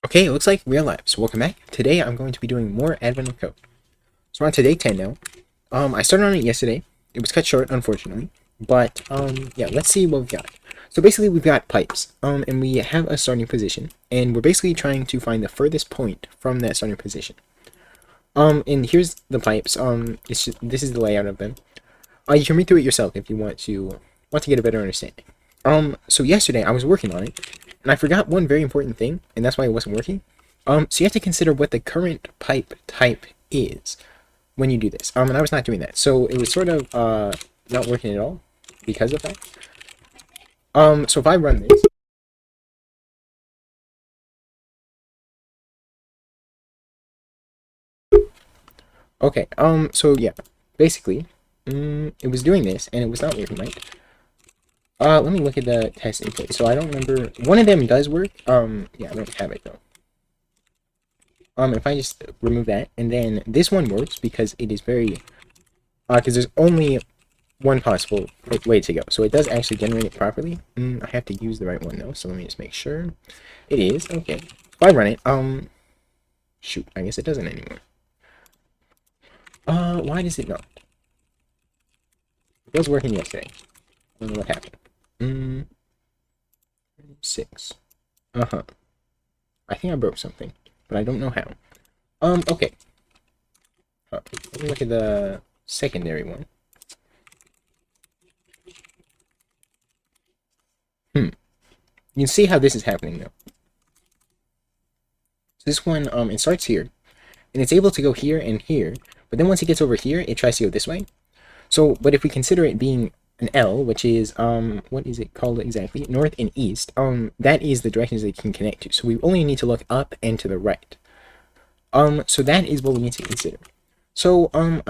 Okay, it looks like real life. So welcome back. Today I'm going to be doing more Advent of Code. So we're on to day 10 now. I started on it yesterday. It was cut short, unfortunately. But yeah, let's see what we've got. So basically we've got pipes. And we have a starting position. And we're basically trying to find the furthest point from that starting position. And here's the pipes. This is the layout of them. You can read through it yourself if you want to get a better understanding. So yesterday I was working on it, and I forgot one very important thing, and that's why it wasn't working. So you have to consider what the current pipe type is when you do this. And I was not doing that, so it was sort of not working at all because of that. So if I run this, okay. So yeah, basically, it was doing this, and it was not working right. Let me look at the test input. So I don't remember. One of them does work. Yeah, I don't have it though. If I just remove that, and then this one works because it is very, because there's only one possible way to go. So it does actually generate it properly. I have to use the right one though, so let me just make sure. It is, okay. If I run it, shoot, I guess it doesn't anymore. Why does it not? It was working yesterday. I don't know what happened. 6. Uh-huh. I think I broke something, but I don't know how. Okay. Let me look at the secondary one. You can see how this is happening now. So this one, it starts here, and it's able to go here and here, but then once it gets over here, it tries to go this way. So, but if we consider it being an L, which is, what is it called exactly? North and east, that is the directions they can connect to. So we only need to look up and to the right. So that is what we need to consider. So, I'm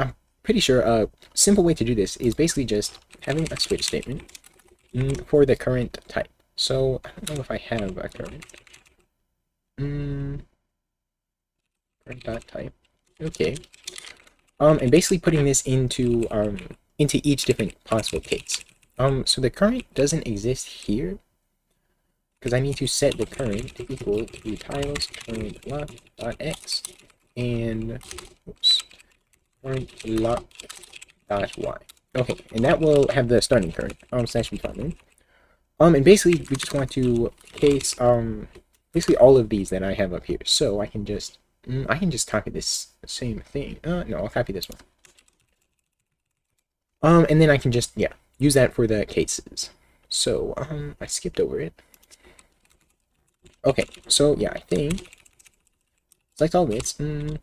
pretty sure a simple way to do this is basically just having a switch statement for the current type. So, I don't know if I have a current. Current dot type. Okay. And basically putting this into each different possible case. So the current doesn't exist here because I need to set the current to equal to tiles current lock dot x and current lock dot y. Okay, and that will have the starting current. So that should be fine then. And basically we just want to case basically all of these that I have up here. So I can just copy this same thing. No, I'll copy this one. And then I can just, yeah, use that for the cases. So, I skipped over it. Okay, so, yeah, I think, select all this. Alright,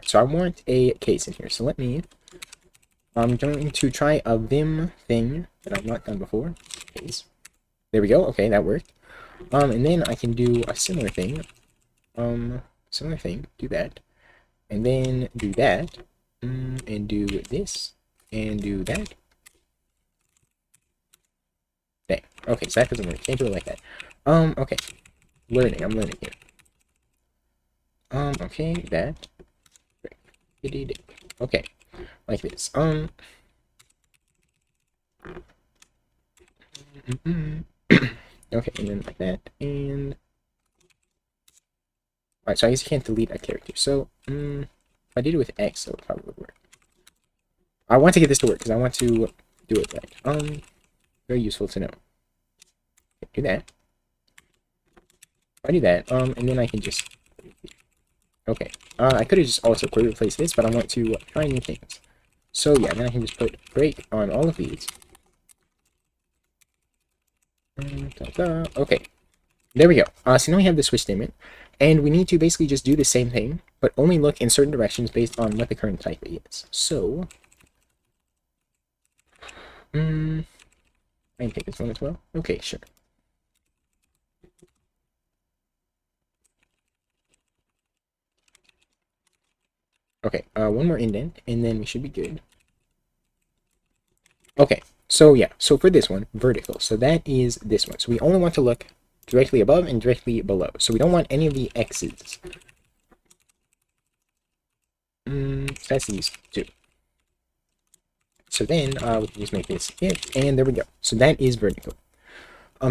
so I want a case in here. So I'm going to try a Vim thing that I've not done before. Case. There we go. Okay, that worked. And then I can do a similar thing. Do that. And then do that. And do this, and do that. Dang. Okay, so that doesn't work. Can't do it like that. Okay. I'm learning here. Okay, that. Okay, like this. Okay, and then like that, and... Alright, so I guess you can't delete a character. So, if I did it with X, so it probably would work. I want to get this to work because I want to do it right. Very useful to know. Okay, do that. I do that, and then I can just... Okay. I could have just also query replaced this, but I want to try new things. So yeah, then I can just put break on all of these. Okay. There we go. So now we have the switch statement. And we need to basically just do the same thing, but only look in certain directions based on what the current type is. So, I can take this one as well. Okay, sure. Okay, one more indent, and then we should be good. Okay, so yeah, so for this one, vertical. So that is this one. So we only want to look directly above and directly below. So we don't want any of the X's. That's these two. So then we can just make this it, and there we go. So that is vertical.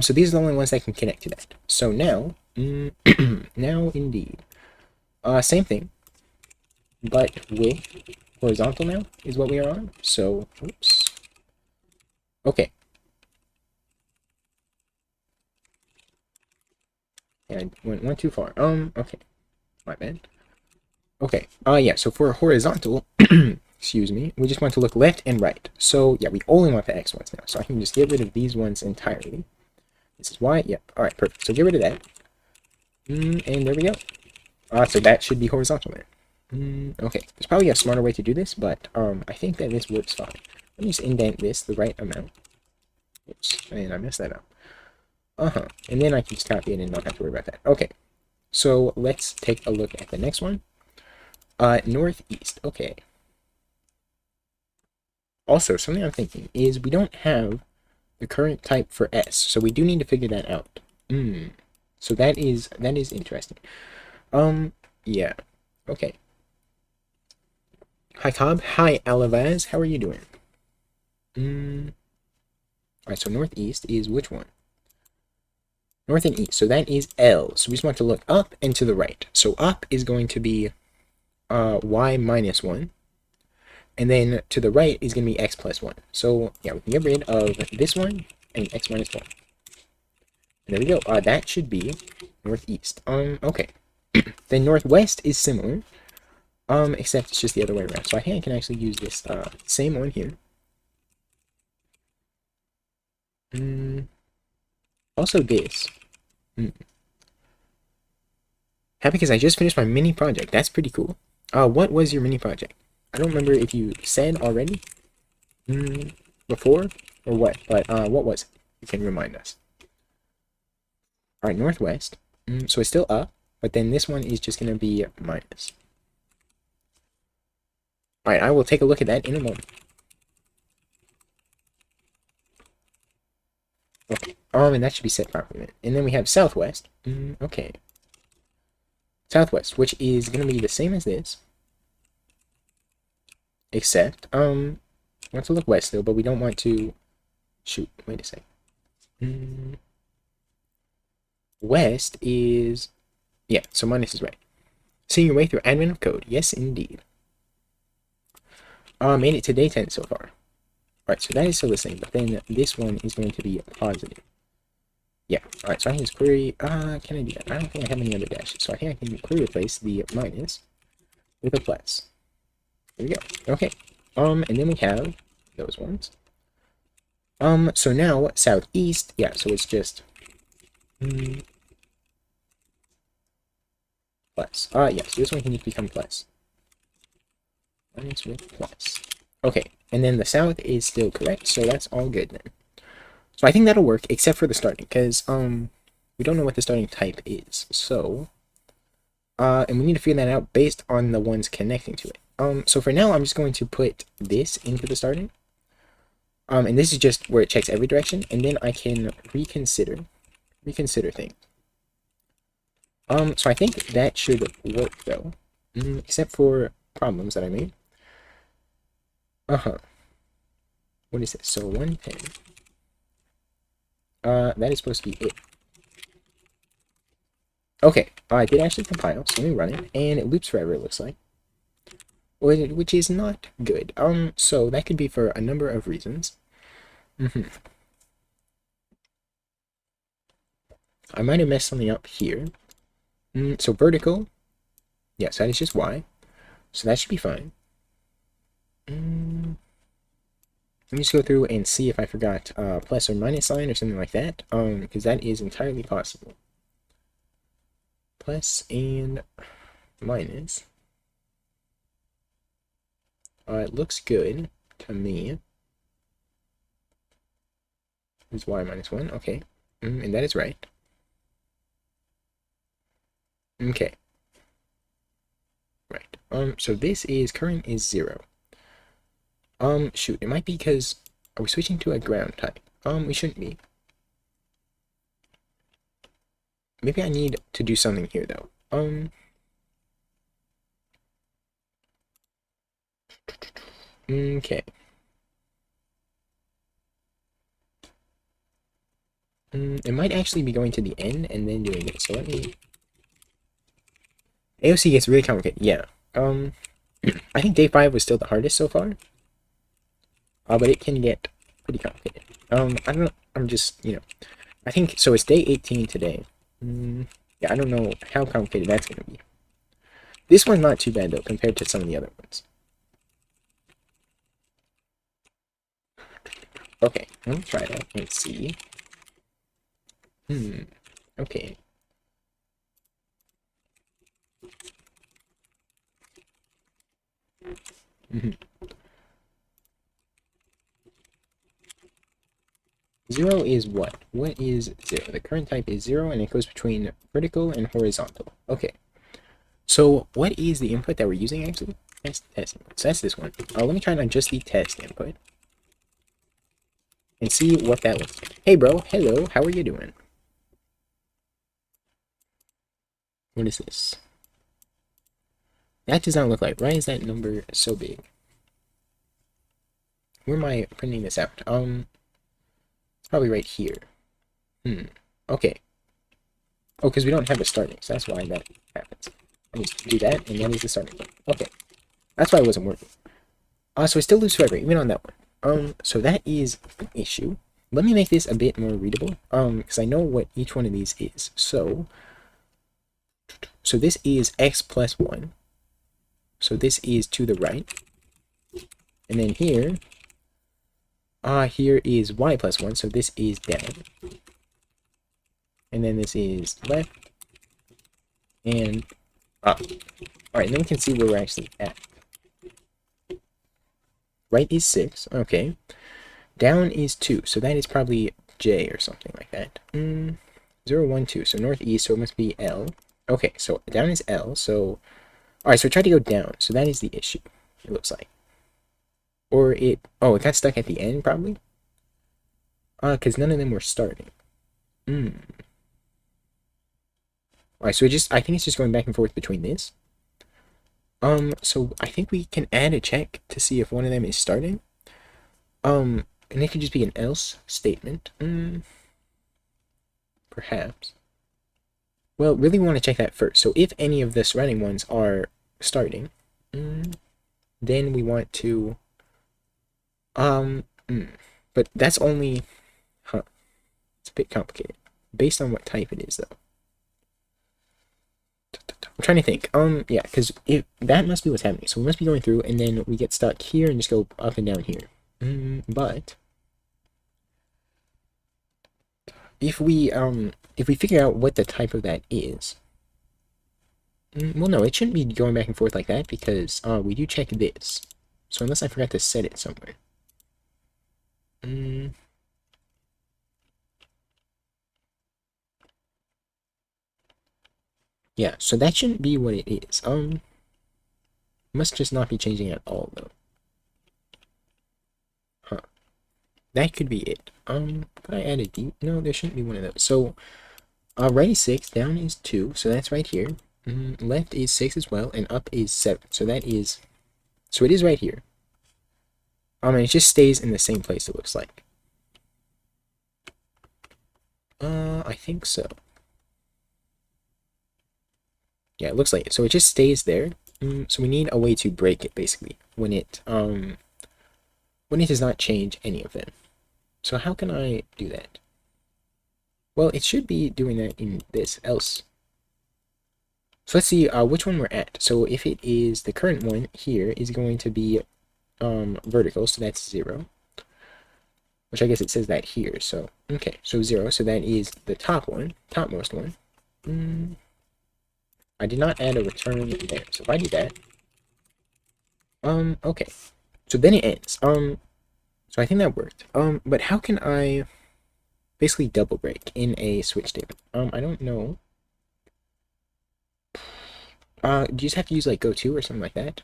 So these are the only ones that can connect to that. So now Now, indeed. Same thing, but with horizontal now is what we are on. So, oops. Okay. Yeah, I went too far. Okay. My bad. Okay. Yeah, so for horizontal, excuse me, we just want to look left and right. So, yeah, we only want the X ones now. So I can just get rid of these ones entirely. This is Y. Yep. All right, perfect. So get rid of that. And there we go. So that should be horizontal then. Okay. There's probably a smarter way to do this, but I think that this works fine. Let me just indent this the right amount. Oops, and I messed that up. And then I can just copy it and not have to worry about that. Okay. So let's take a look at the next one. Northeast. Okay. Also, something I'm thinking is we don't have the current type for S, so we do need to figure that out. So that is interesting. Yeah. Okay. Hi Cobb. Hi Alavaz. How are you doing? Alright, so northeast is which one? North and east. So that is L. So we just want to look up and to the right. So up is going to be y minus 1. And then to the right is going to be x plus 1. So yeah, we can get rid of this one and x minus 1. And there we go. That should be northeast. Okay. Then northwest is similar. Except it's just the other way around. So I think I can actually use this same one here. Also this. Happy because I just finished my mini project. That's pretty cool. What was your mini project? I don't remember if you said already before or what, but what was it? You can remind us. All right, northwest. So it's still up, but then this one is just going to be minus. All right, I will take a look at that in a moment. Okay. And that should be set properly. And then we have southwest. Okay. Southwest, which is going to be the same as this. Except, we want to look west though, but we don't want to... Shoot, wait a second. West is... Yeah, so minus is right. Seeing your way through admin of code. Yes, indeed. Made it to day 10 so far. Alright, so that is still the same, but then this one is going to be positive. Yeah, alright, so I can just query... can I do that? I don't think I have any other dashes, so I think I can query replace the minus with a plus. There we go. Okay. And then we have those ones. So now, southeast, yeah, so it's just... plus. Yeah, so this one can just become plus. Minus with plus. Okay, and then the south is still correct, so that's all good then. So I think that'll work, except for the starting, because, we don't know what the starting type is, so... and we need to figure that out based on the ones connecting to it. So for now, I'm just going to put this into the starting. And this is just where it checks every direction, and then I can reconsider things. So I think that should work, though. Except for problems that I made. What is this? So 110. That is supposed to be it. Okay, I did actually compile, so let me run it, and it loops forever, it looks like. Which is not good. So that could be for a number of reasons. I might have messed something up here. So vertical, yes, that is just Y. So that should be fine. Let me just go through and see if I forgot plus or minus sign or something like that. Because that is entirely possible. Plus and minus. It looks good to me. Is Y minus 1, okay. And that is right. Okay. Right. So this is current is 0. Shoot, it might be because are we switching to a ground type? We shouldn't be. Maybe I need to do something here though. Okay. It might actually be going to the end and then doing it. So let me... AOC gets really complicated. Yeah. I think day 5 was still the hardest so far. But it can get pretty complicated. I don't know. I'm just, I think, so it's day 18 today. Yeah, I don't know how complicated that's going to be. This one's not too bad, though, compared to some of the other ones. Okay, let me try that and see. Okay. Zero is what? What is 0? The current type is 0, and it goes between vertical and horizontal. Okay. So what is the input that we're using, actually? Test input. So that's this one. Let me try and adjust the test input. And see what that looks like. Hey, bro. Hello. How are you doing? What is this? That does not look like. Why is that number so big? Where am I printing this out? It's probably right here. Okay. Oh, because we don't have a starting, so that's why that happens. I need to do that, and that is the starting point. Okay. That's why it wasn't working. So I still lose forever, even on that one. So that is an issue. Let me make this a bit more readable, because I know what each one of these is. So this is x plus 1. So this is to the right. And then here is y plus 1, so this is down. And then this is left and up. Alright, then we can see where we're actually at. Right is 6, okay. Down is 2, so that is probably J or something like that. 0, 1, 2, so northeast, so it must be L. Okay, so down is L, so... Alright, so we tried to go down, so that is the issue, it looks like. Or it... Oh, it got stuck at the end, probably? Because none of them were starting. Alright, so I think it's just going back and forth between this. So I think we can add a check to see if one of them is starting. And it could just be an else statement. Perhaps. Well, really want to check that first. So if any of the surrounding ones are starting, then we want to, but that's only, it's a bit complicated. Based on what type it is, though. I'm trying to think. Yeah, because that must be what's happening. So we must be going through, and then we get stuck here and just go up and down here. But if we figure out what the type of that is, well, no, it shouldn't be going back and forth like that because we do check this. So unless I forgot to set it somewhere. Yeah, so that shouldn't be what it is. Must just not be changing at all, though. That could be it. Could I add a D? No, there shouldn't be one of those. So, right is 6, down is 2, so that's right here. Left is 6 as well, and up is 7. So that is... So it is right here. And it just stays in the same place, it looks like. I think so. Yeah, it looks like it. So it just stays there. So we need a way to break it, basically, when it does not change any of them. So how can I do that? Well, it should be doing that in this else. So let's see which one we're at. So if it is the current one here is going to be vertical, so that's 0. Which I guess it says that here. So okay, so 0. So that is the top one, topmost one. I did not add a return there. So if I do that, okay. So then it ends. So I think that worked. But how can I basically double break in a switch statement? I don't know. Do you just have to use like go to or something like that?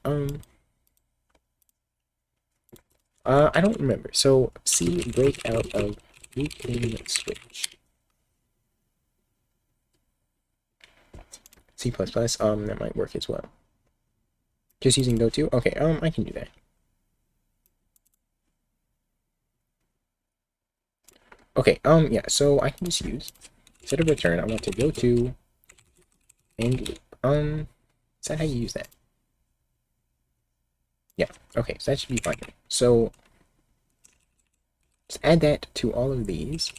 I don't remember. So C break out of looping switch. C++, that might work as well. Just using go to? Okay, I can do that. Okay, yeah, so I can just use, instead of return, I want to go to end loop. Is that how you use that? Yeah, okay, so that should be fine. So, let's add that to all of these.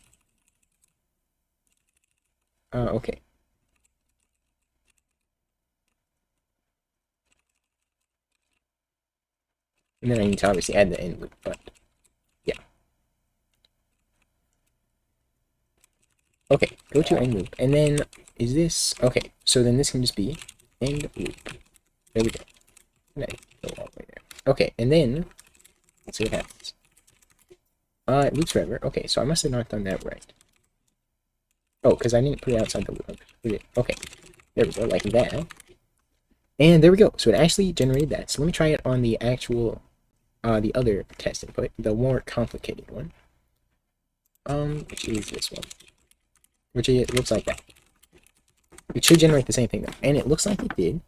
Okay. And then I need to obviously add the end loop, but yeah. Okay, go to end loop, and then is this okay? So then this can just be end loop. There we go. And I go all the way there. Okay, and then let's see what happens. It loops forever. Okay, so I must have not done that right. Oh, because I didn't put it outside the loop. Okay, there we go, like that. And there we go. So it actually generated that. So let me try it on the actual, the other test input, the more complicated one. Which is this one. Which it looks like that. It should generate the same thing though, and it looks like it did.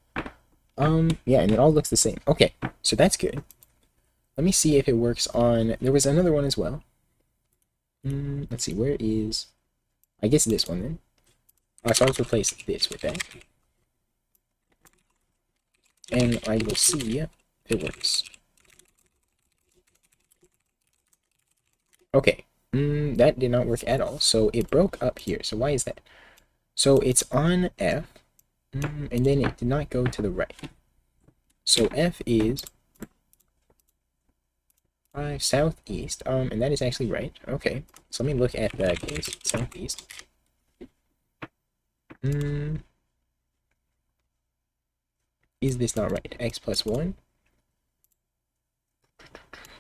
Yeah, and it all looks the same. Okay, so that's good. Let me see if it works on. There was another one as well. Let's see, where is? I guess this one then. So I'll just replace this with that, and I will see if it works. Okay, that did not work at all. So it broke up here. So why is that? So it's on F, and then it did not go to the right. So F is 5 southeast, and that is actually right. Okay, so let me look at the case. Southeast. Is this not right? X plus 1?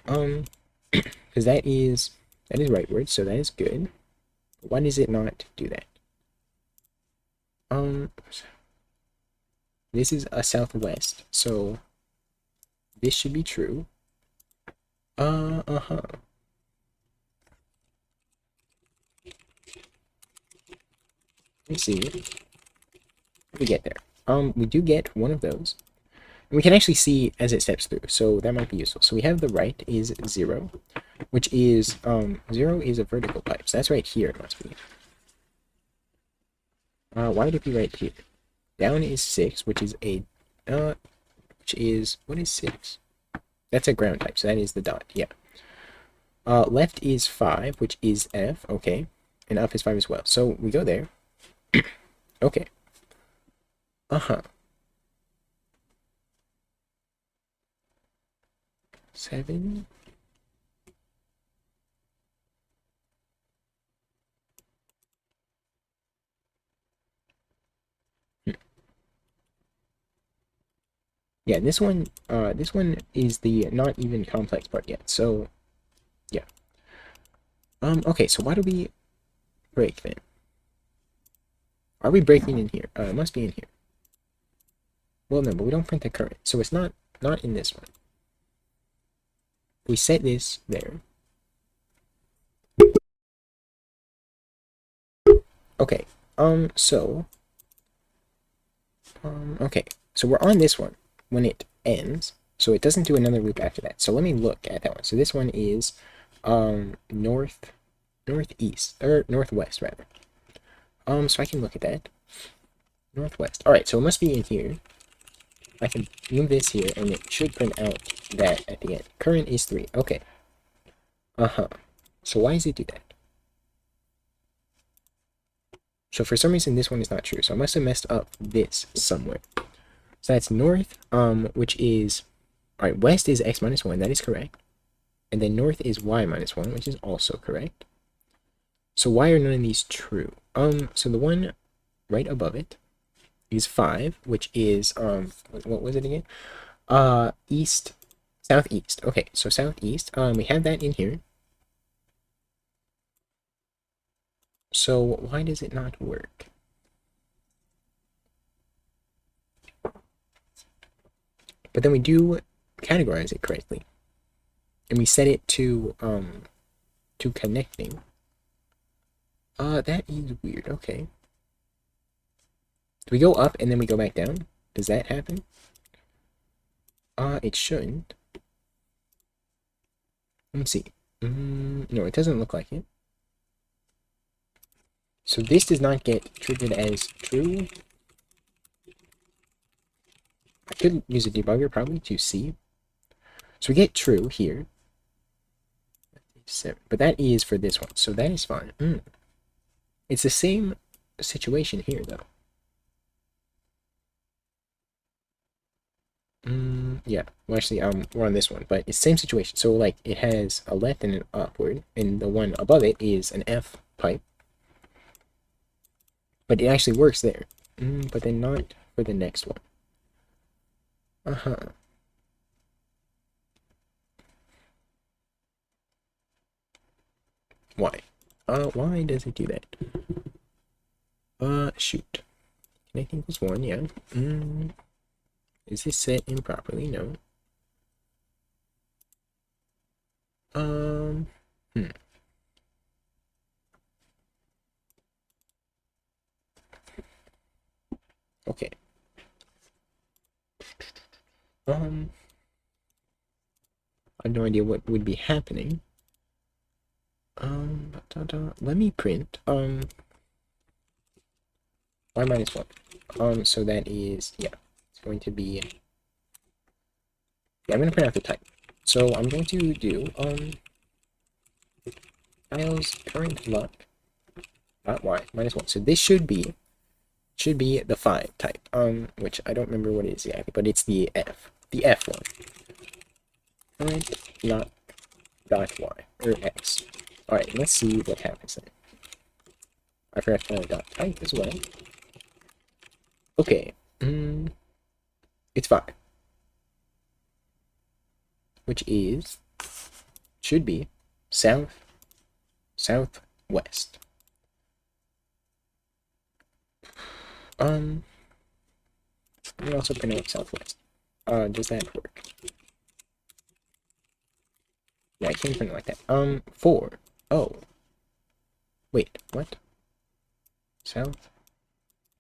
Because that is rightward, so that is good. Why does it not do that? This is a southwest, so this should be true. Uh-huh. Let me see if we get there. We do get one of those. And we can actually see as it steps through, so that might be useful. So we have the right is 0, which is, 0 is a vertical pipe, so that's right here it must be. Why would it be right here? Down is 6, which is a, what is 6? That's a ground type, so that is the dot, yeah. Left is 5, which is F, okay. And up is 5 as well. So we go there. Okay. Uh-huh. 7. Yeah, this one is the not even complex part yet. So, yeah. Okay, so why do we break then? Are we breaking in here? It must be in here. Well, no, but we don't print the current, so it's not in this one. We set this there. Okay, okay, so we're on this one when it ends, so it doesn't do another loop after that. So let me look at that one. So this one is, northeast, or northwest, rather. So I can look at that. Northwest. Alright, so it must be in here. I can move this here, and it should print out that at the end. Current is 3. Okay. Uh-huh. So why does it do that? So for some reason, this one is not true. So I must have messed up this somewhere. So that's north, which is... Alright, west is x minus 1. That is correct. And then north is y minus 1, which is also correct. So why are none of these true? So the one right above it is 5, which is, what was it again? Southeast. Okay, so southeast. We have that in here. So why does it not work? But then we do categorize it correctly. And we set it to connecting. That is weird. Okay. Do we go up and then we go back down? Does that happen? It shouldn't. Let me see. No, it doesn't look like it. So this does not get treated as true. I could use a debugger probably to see. So we get true here. But that is for this one, so that is fine. It's the same situation here, though. Yeah. Well, actually, we're on this one, but it's the same situation. So, like, it has a left and an upward, and the one above it is an F pipe. But it actually works there. But then not for the next one. Why? Why does it do that? Shoot. Connecting equals 1, yeah. Is this set improperly? No. Okay. I have no idea what would be happening. Let me print, y minus 1. So that is, yeah, it's going to be, yeah, I'm going to print out the type. So I'm going to do, tiles current luck dot y minus 1. So this should be the 5 type, which I don't remember what it is exactly, but it's the F one. Current luck dot y, or x. Alright, let's see what happens then. I forgot to find dot type as well. Okay, it's 5. Which is, should be, southwest. Let me also print out southwest. Does that work? Yeah, I can't print it like that. 4. Oh. Wait, what? South?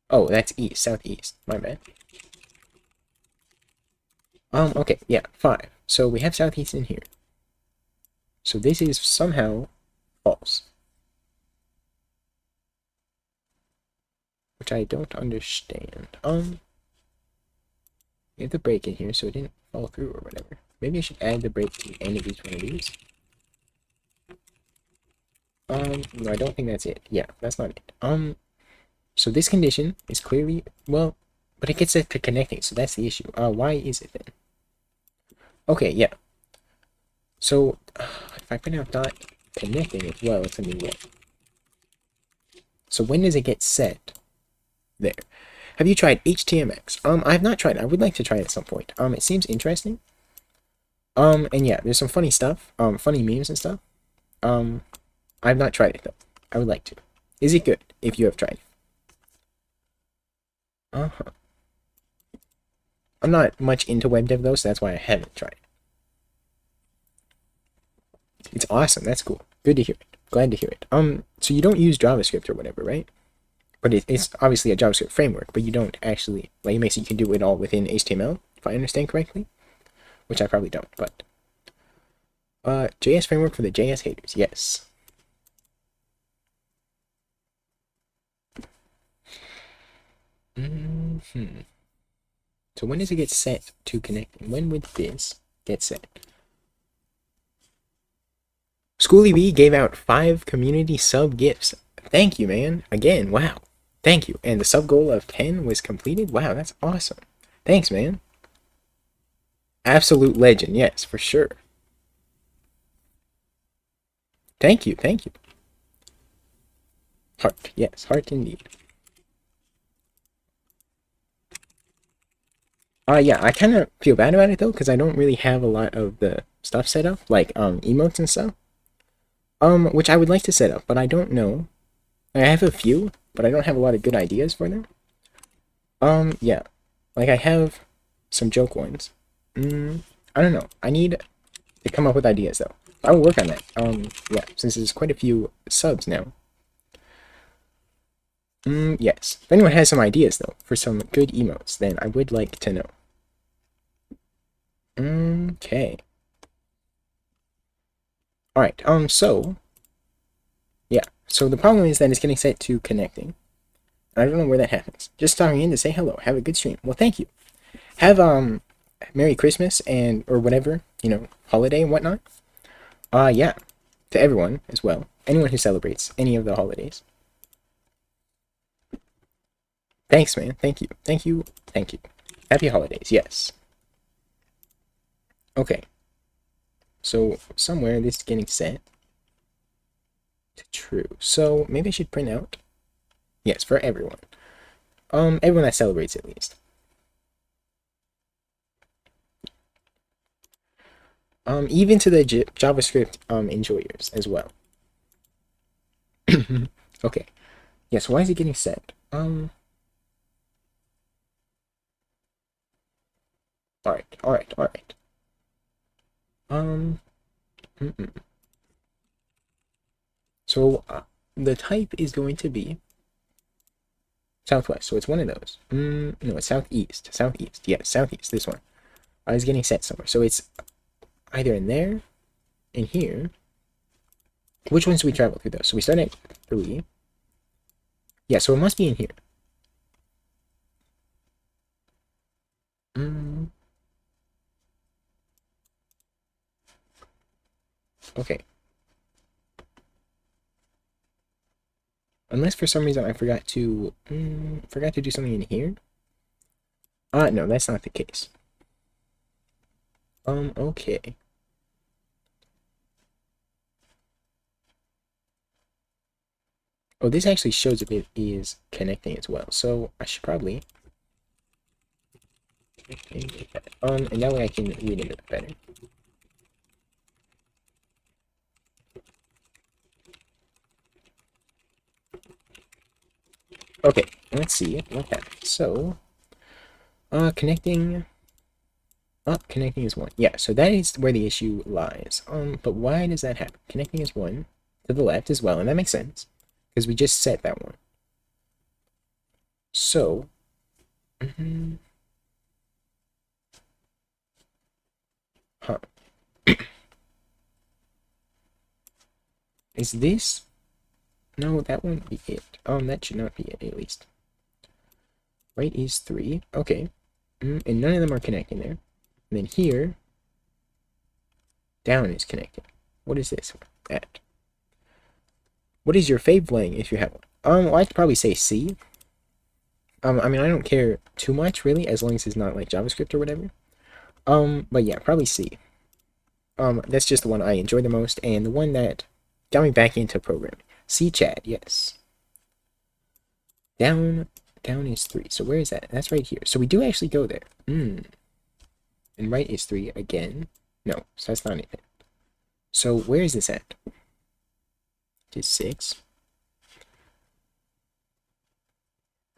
Oh, that's east, southeast. My bad. Okay, yeah, 5. So we have southeast in here. So this is somehow false. Which I don't understand. We have the break in here, so it didn't fall through or whatever. Maybe I should add the break to the end of each one of these. No, I don't think that's it. Yeah, that's not it. So this condition is clearly, well, but it gets set to connecting, so that's the issue. Why is it then? Okay, yeah. So, if I print out dot connecting as well, it's a new one. So when does it get set? There. Have you tried HTMX? I have not tried it. I would like to try it at some point. It seems interesting. And yeah, there's some funny stuff. Funny memes and stuff. I have not tried it though. I would like to. Is it good if you have tried it? I'm not much into web dev though, so that's why I haven't tried it. It's awesome. That's cool. Good to hear it. Glad to hear it. So you don't use JavaScript or whatever, right? But it's obviously a JavaScript framework, but you don't actually, like, it makes it you can do it all within HTML, if I understand correctly. Which I probably don't, but JS framework for the JS haters, yes. So when does it get set to connecting? When would this get set? Schooly B gave out 5 community sub gifts. Thank you, man. Again, wow. Thank you. And the sub goal of 10 was completed? Wow, that's awesome. Thanks, man. Absolute legend, yes, for sure. Thank you, thank you. Heart, yes, heart indeed. Yeah, I kind of feel bad about it though, because I don't really have a lot of the stuff set up, like emotes and stuff. Which I would like to set up, but I don't know. I have a few, but I don't have a lot of good ideas for them. Yeah, like I have some joke ones. I don't know. I need to come up with ideas though. I will work on that. Yeah, since there's quite a few subs now. Yes. If anyone has some ideas though for some good emotes, then I would like to know. Okay. Alright, so yeah. So the problem is that it's getting set to connecting. I don't know where that happens. Just stopping in to say hello. Have a good stream. Well, thank you. Have Merry Christmas and or whatever, holiday and whatnot. Yeah, to everyone as well. Anyone who celebrates any of the holidays. Thanks, man. Thank you. Thank you. Thank you. Happy holidays. Yes. Okay. So somewhere this is getting set to true. So maybe I should print out. Yes, for everyone. Everyone that celebrates at least. Even to the JavaScript enjoyers as well. Okay. Yes, why is it getting set? Alright. So the type is going to be southwest. So it's one of those. No, it's southeast. Southeast. Yes, southeast. This one. I was getting set somewhere. So it's either in there, in here. Which ones do we travel through though? So we start at 3. Yeah, so it must be in here. Okay. Unless for some reason I forgot to do something in here. No, that's not the case. Okay. Oh, this actually shows if it is connecting as well. So I should probably and that way I can read it a bit better. Okay, let's see what happens. So connecting is 1. Yeah, so that is where the issue lies. But why does that happen? Connecting is 1 to the left as well, and that makes sense because we just set that one. So is this? No, that won't be it. That should not be it, at least. Right is 3. Okay. And none of them are connecting there. And then here, down is connecting. What is this? That. What is your fave playing if you have one? Well, I'd probably say C. I mean, I don't care too much, really, as long as it's not like JavaScript or whatever. But yeah, probably C. That's just the one I enjoy the most, and the one that got me back into programming. C Chad, yes. Down is 3. So where is that? That's right here. So we do actually go there. And right is 3 again. No, so that's not anything. So where is this at? It is 6.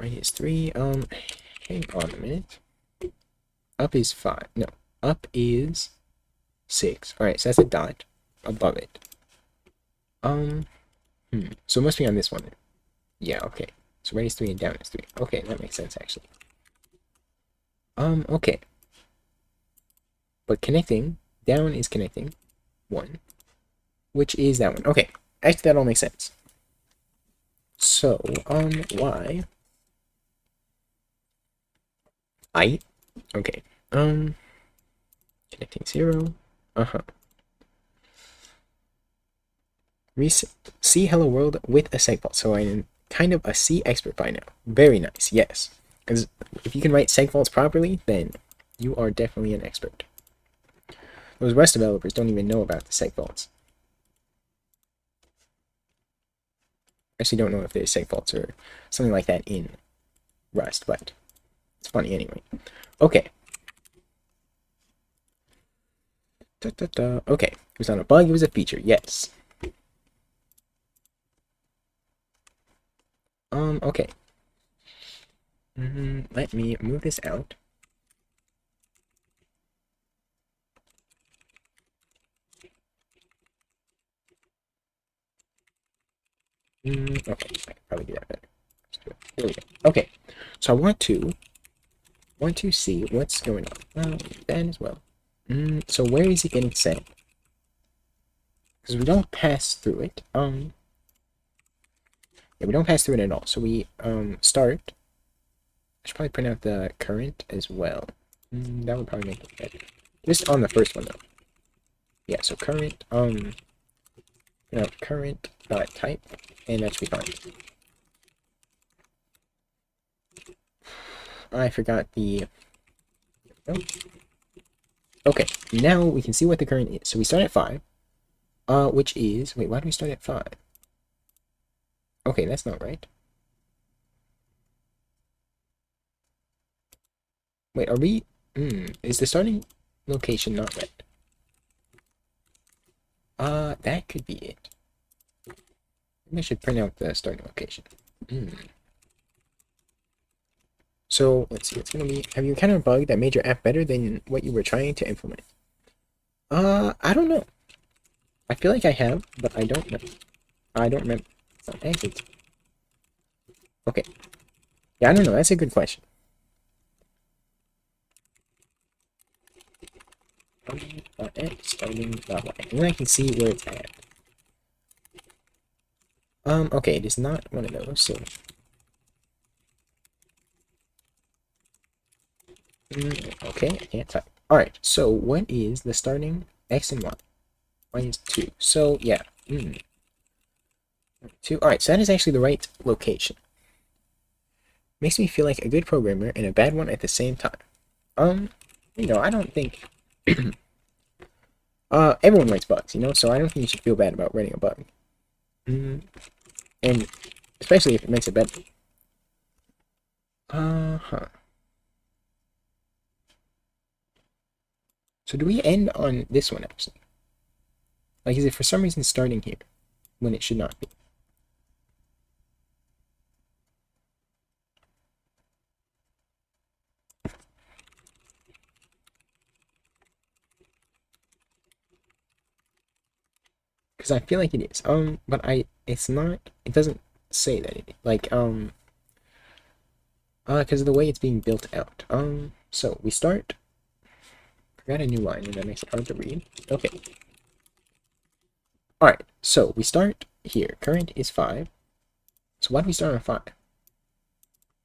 Right is 3. Hang on a minute. Up is 5. No, up is 6. Alright, so that's a dot above it. So it must be on this one. Yeah, okay. So right is 3 and down is 3. Okay, that makes sense actually. Okay. But connecting, down is connecting 1, which is that one. Okay, actually that all makes sense. So, why? Okay. Connecting 0. See Hello World with a segfault. So I'm kind of a C expert by now. Very nice, yes. Because if you can write segfaults properly, then you are definitely an expert. Those Rust developers don't even know about the segfaults. I actually don't know if there's segfaults or something like that in Rust, but it's funny anyway. Okay. Okay. It was not a bug, it was a feature. Yes. Okay. Let me move this out. Okay, I can probably do that better. There we go. Okay, so I want to see what's going on. Well, that as well. So where is it getting set? Because we don't pass through it. Yeah, we don't pass through it at all. So we start. I should probably print out the current as well. That would probably make it better. Just on the first one though. Yeah, so current, no, current dot type, and that should be fine. I forgot the. Oh. Okay, now we can see what the current is. So we start at 5, which is, wait, why do we start at 5? Okay, that's not right. Wait, are we, is the starting location not right? That could be it. Maybe I should print out the starting location. So, let's see, it's gonna be, have you encountered a bug that made your app better than what you were trying to implement? I don't know. I feel like I have, but I don't know. I don't remember. It's not exit. Okay. Yeah, I don't know. That's a good question. Starting y. And then I can see where it's at. Okay, it is not one of those, so. Okay, I can't type. Alright, so what is the starting X and Y? Y is 2. So, yeah. 2. Alright, so that is actually the right location. Makes me feel like a good programmer and a bad one at the same time. I don't think everyone writes bugs, so I don't think you should feel bad about writing a bug. And especially if it makes it better. So do we end on this one actually? Like, is it for some reason starting here when it should not be? Because I feel like it is. But it's not. It doesn't say that it. Like, because of the way it's being built out. So we start. Forgot a new line, and that makes it hard to read. Okay. All right. So we start here. Current is 5. So why do we start on 5?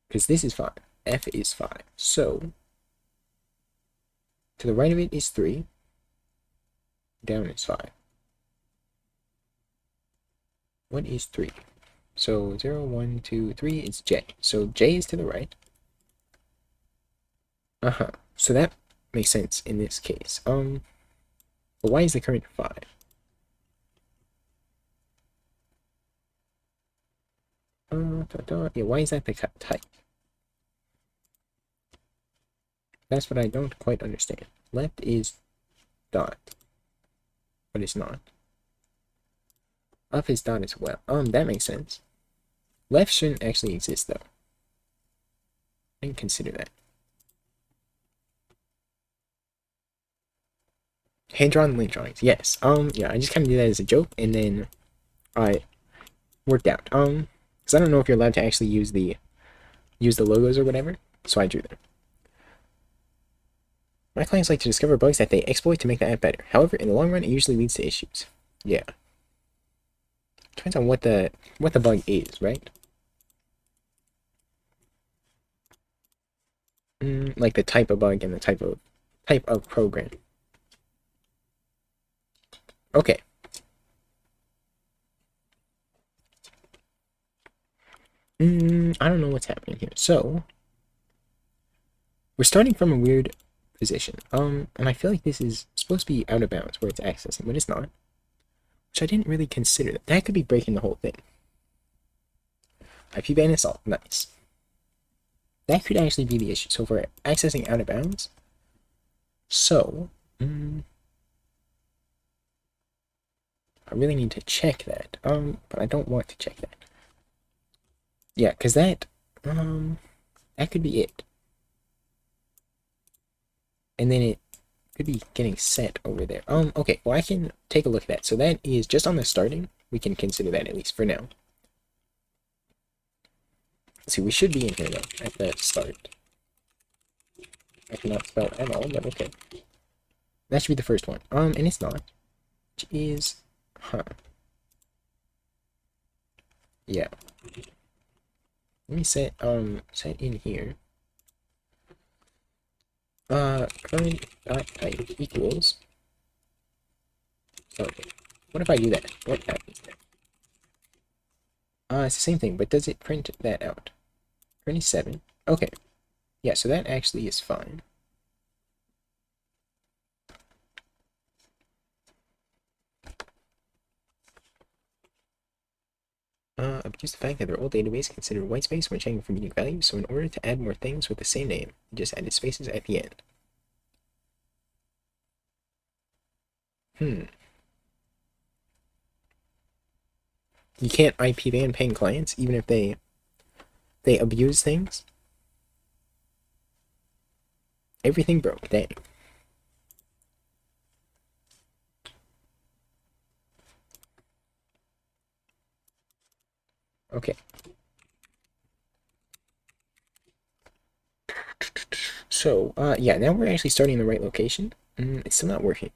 Because this is 5. F is 5. So to the right of it is 3. Down is 5. What is 3? So 0, 1, 2, 3 is J. So J is to the right. So that makes sense in this case. But why is the current 5? Yeah, why is that the type? That's what I don't quite understand. Left is dot, but it's not. Up is dot as well. That makes sense. Left shouldn't actually exist though. I didn't consider that. Hand-drawn link drawings, yes. Yeah, I just kind of did that as a joke, and then I worked out. Because I don't know if you're allowed to actually use the logos or whatever, so I drew them. My clients like to discover bugs that they exploit to make the app better. However, in the long run, it usually leads to issues. Yeah. Depends on what the bug is, right? Like the type of bug and the type of program. Okay. I don't know what's happening here. So we're starting from a weird position. And I feel like this is supposed to be out of bounds where it's accessing, but it's not. Which I didn't really consider. That could be breaking the whole thing. IP ban assault, nice. That could actually be the issue. So if we're accessing out of bounds, so I really need to check that. But I don't want to check that. Yeah, because that could be it. And then it could be getting set over there. Okay, well I can take a look at that. So that is just on the starting. We can consider that at least for now. Let's see, we should be in here though, at the start. I cannot spell at all, but okay. That should be the first one. And it's not. Which is, Yeah. Let me set in here. Current dot type equals. Okay. What if I do that? What happens then? It's the same thing, but does it print that out? 27. Okay. Yeah, so that actually is fine. Abuse the fact that their old database considered white space when checking for unique values, so in order to add more things with the same name, they just added spaces at the end. You can't IP ban paying clients, even if they abuse things. Everything broke, dang. Okay. So, yeah, now we're actually starting in the right location. It's still not working.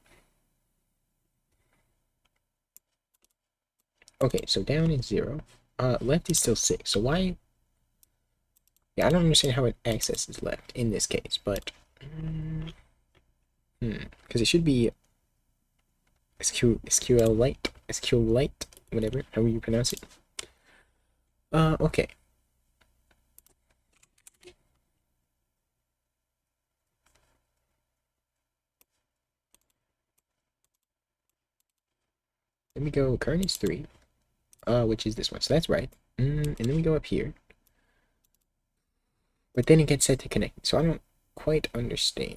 Okay, so down is 0. Left is still 6. So why? Yeah, I don't understand how it accesses left in this case, but because it should be SQLite, whatever, however you pronounce it. Okay. Then we go current is 3, which is this one. So that's right. And then we go up here. But then it gets set to connect. So I don't quite understand.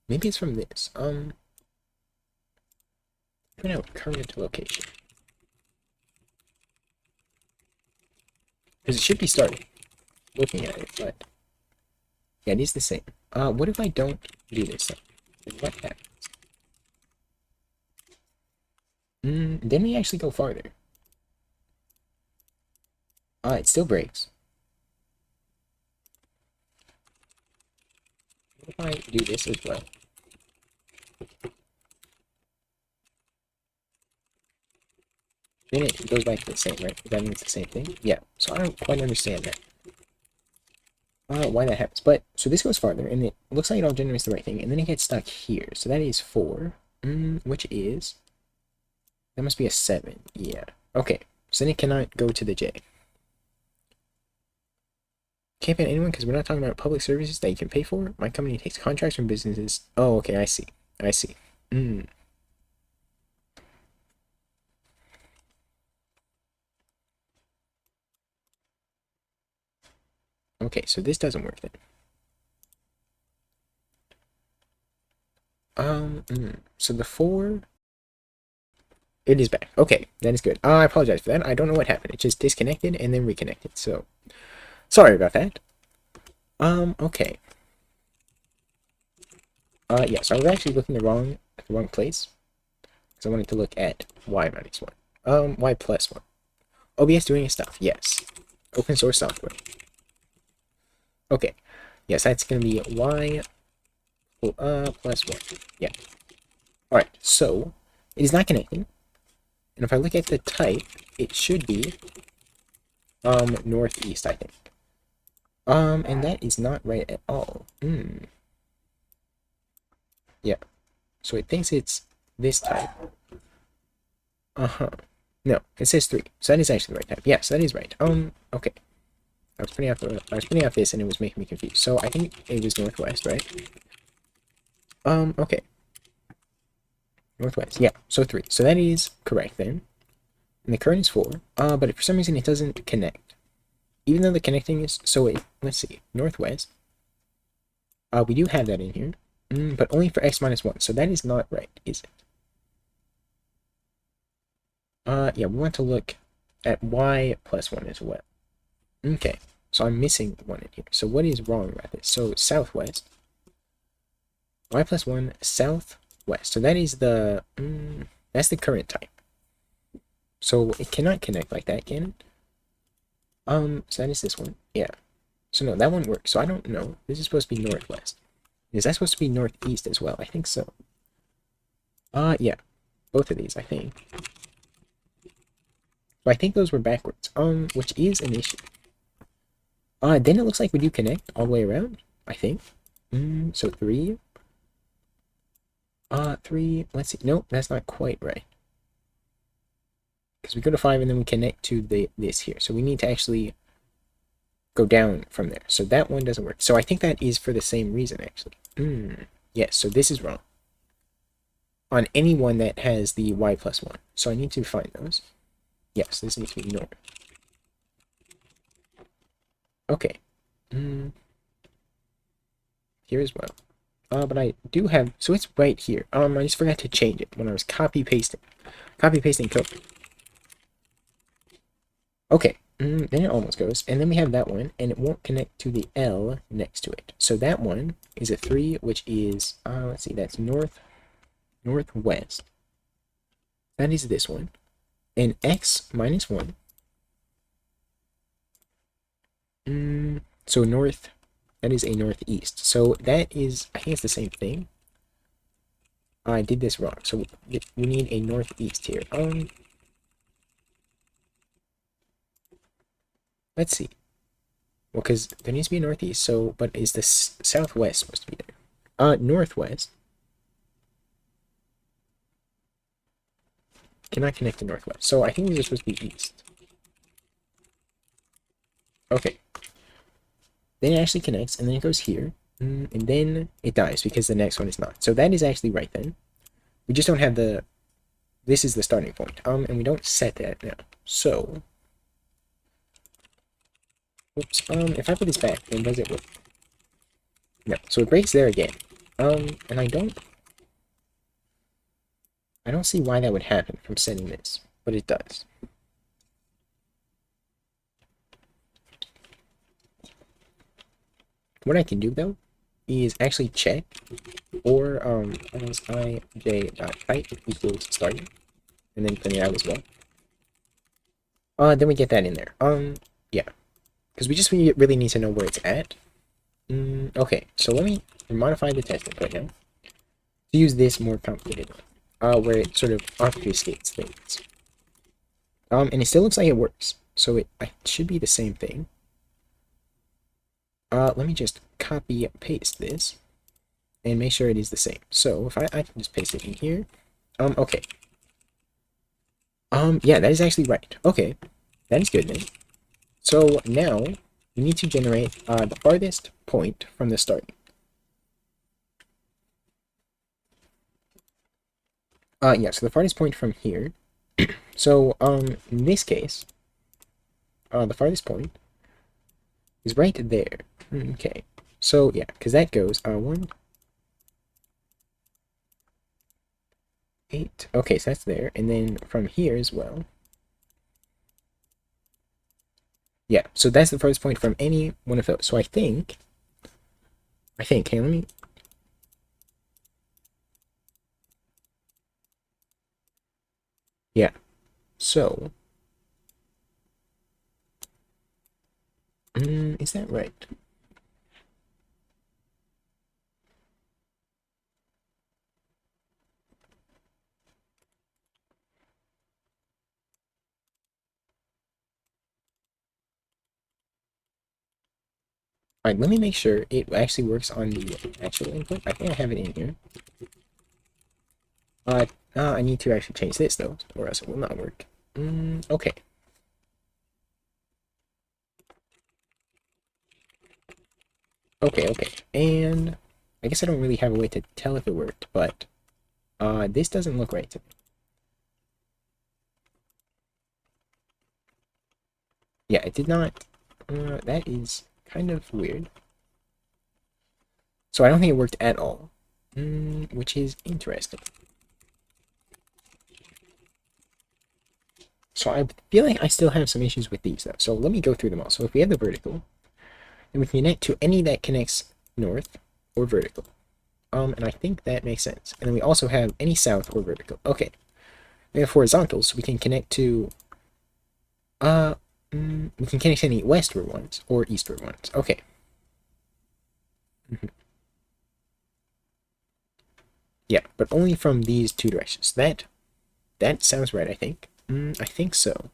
Maybe it's from this. Print out current location. Because it should be starting. Looking at it, but yeah, it is the same. What if I don't do this then? What happens? Then we actually go farther. It still breaks. What if I do this as well? Then it goes back to the same, right? That means the same thing? Yeah, so I don't quite understand that. Why that happens. But, so this goes farther, and it looks like it all generates the right thing, and then it gets stuck here. So that is 4, which is... That must be a 7, yeah. Okay, so then it cannot go to the J. Can't ban anyone because we're not talking about public services that you can pay for. My company takes contracts from businesses. Oh, okay, I see. I see. Okay, so this doesn't work then. So the 4... It is back. Okay, that is good. I apologize for that. I don't know what happened. It just disconnected and then reconnected, so... Sorry about that. Okay. Yeah, so I was actually looking at the wrong place. Because I wanted to look at y minus 1. Y plus 1. OBS doing its stuff, yes. Open source software. Okay. Yes, that's gonna be y plus 1. Yeah. Alright, so it is not connecting. And if I look at the type, it should be northeast, I think. And that is not right at all. Yeah. So it thinks it's this type. No, it says 3. So that is actually the right type. Yes, that is right. Okay. I was putting out this and it was making me confused. So I think it was northwest, right? Okay. Northwest. Yeah, so 3. So that is correct then. And the current is 4. But if for some reason it doesn't connect. Even though the connecting is... So wait, let's see. Northwest. We do have that in here. But only for x minus 1. So that is not right, is it? Yeah, we want to look at y plus 1 as well. Okay, so I'm missing 1 in here. So what is wrong about this? So southwest. Y plus 1 southwest. So that is the... that's the current type. So it cannot connect like that, can it? So that is this one. Yeah. So no, that one works. So I don't know. This is supposed to be northwest. Is that supposed to be northeast as well? I think so. Yeah. Both of these, I think. But I think those were backwards, which is an issue. Then it looks like we do connect all the way around, I think. So 3. 3, let's see. Nope, that's not quite right. Because we go to 5 and then we connect to this here. So we need to actually go down from there. So that one doesn't work. So I think that is for the same reason, actually. Yes, so this is wrong. On any one that has the y plus 1. So I need to find those. Yes, this needs to be north. Okay. Here as well. But I do have, so it's right here. I just forgot to change it when I was copy pasting code. Okay, then it almost goes, and then we have that one, and it won't connect to the L next to it. So that one is a 3, which is, let's see, that's northwest. That is this one, and X minus 1. So north, that is a northeast. So that is, I think it's the same thing. I did this wrong, so we need a northeast here. Let's see. Well, because there needs to be a northeast, so, but is the southwest supposed to be there? Northwest. Cannot connect to northwest. So I think these are supposed to be east. Okay. Then it actually connects, and then it goes here. And then it dies, because the next one is not. So that is actually right then. We just don't have the... This is the starting point. And we don't set that now. So... Oops, if I put this back, then does it work? No, so it breaks there again. And I don't see why that would happen from setting this, but it does. What I can do, though, is actually check, or, ij.height equals starting, and then print it out as well. Then we get that in there. Yeah. Because we just really need to know where it's at. Okay, so let me modify the test right now to use this more complicated one, where it sort of obfuscates things. And it still looks like it works, so it should be the same thing. Let me just copy paste this and make sure it is the same. So if I can just paste it in here. Okay. Yeah, that is actually right. Okay, that is good then. So now we need to generate the farthest point from the starting. Yeah, so the farthest point from here. So in this case, the farthest point is right there. Okay. So yeah, because that goes 1, 8. Okay, so that's there, and then from here as well. Yeah, so that's the farthest point from any one of those. So I think, hey, let me... Yeah, so... is that right? Alright, let me make sure it actually works on the actual input. I think I have it in here. I need to actually change this, though, or else it will not work. Okay. Okay, and I guess I don't really have a way to tell if it worked, but this doesn't look right to me. Yeah, it did not. That is kind of weird. So I don't think it worked at all, which is interesting. So I feel like I still have some issues with these, though. So let me go through them all. So if we have the vertical, then we can connect to any that connects north or vertical. And I think that makes sense. And then we also have any south or vertical. Okay. We have horizontals, so we can connect to, we can connect to any westward ones or eastward ones. Okay. Yeah, but only from these two directions. That sounds right, I think. I think so.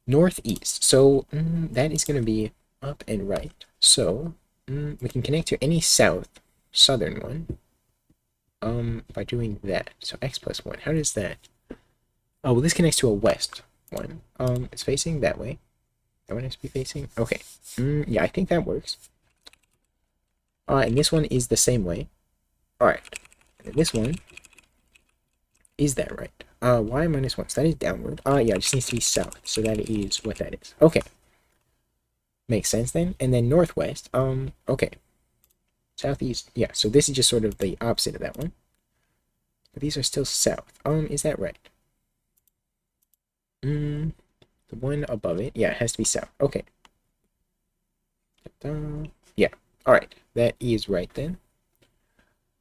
Northeast. So that is going to be up and right. So we can connect to any southern one by doing that. So x plus 1. How does that? Oh, well, this connects to a west one. It's facing that way. That one has to be facing. Okay. Yeah, I think that works. And this one is the same way. All right. And this one is that right? Y minus 1. So that is downward. Yeah, it just needs to be south. So that is what that is. Okay. Makes sense then. And then northwest. Okay. Southeast. Yeah, so this is just sort of the opposite of that one. But these are still south. Is that right? The one above it. Yeah, it has to be south. Okay. Yeah. Alright. That is right then.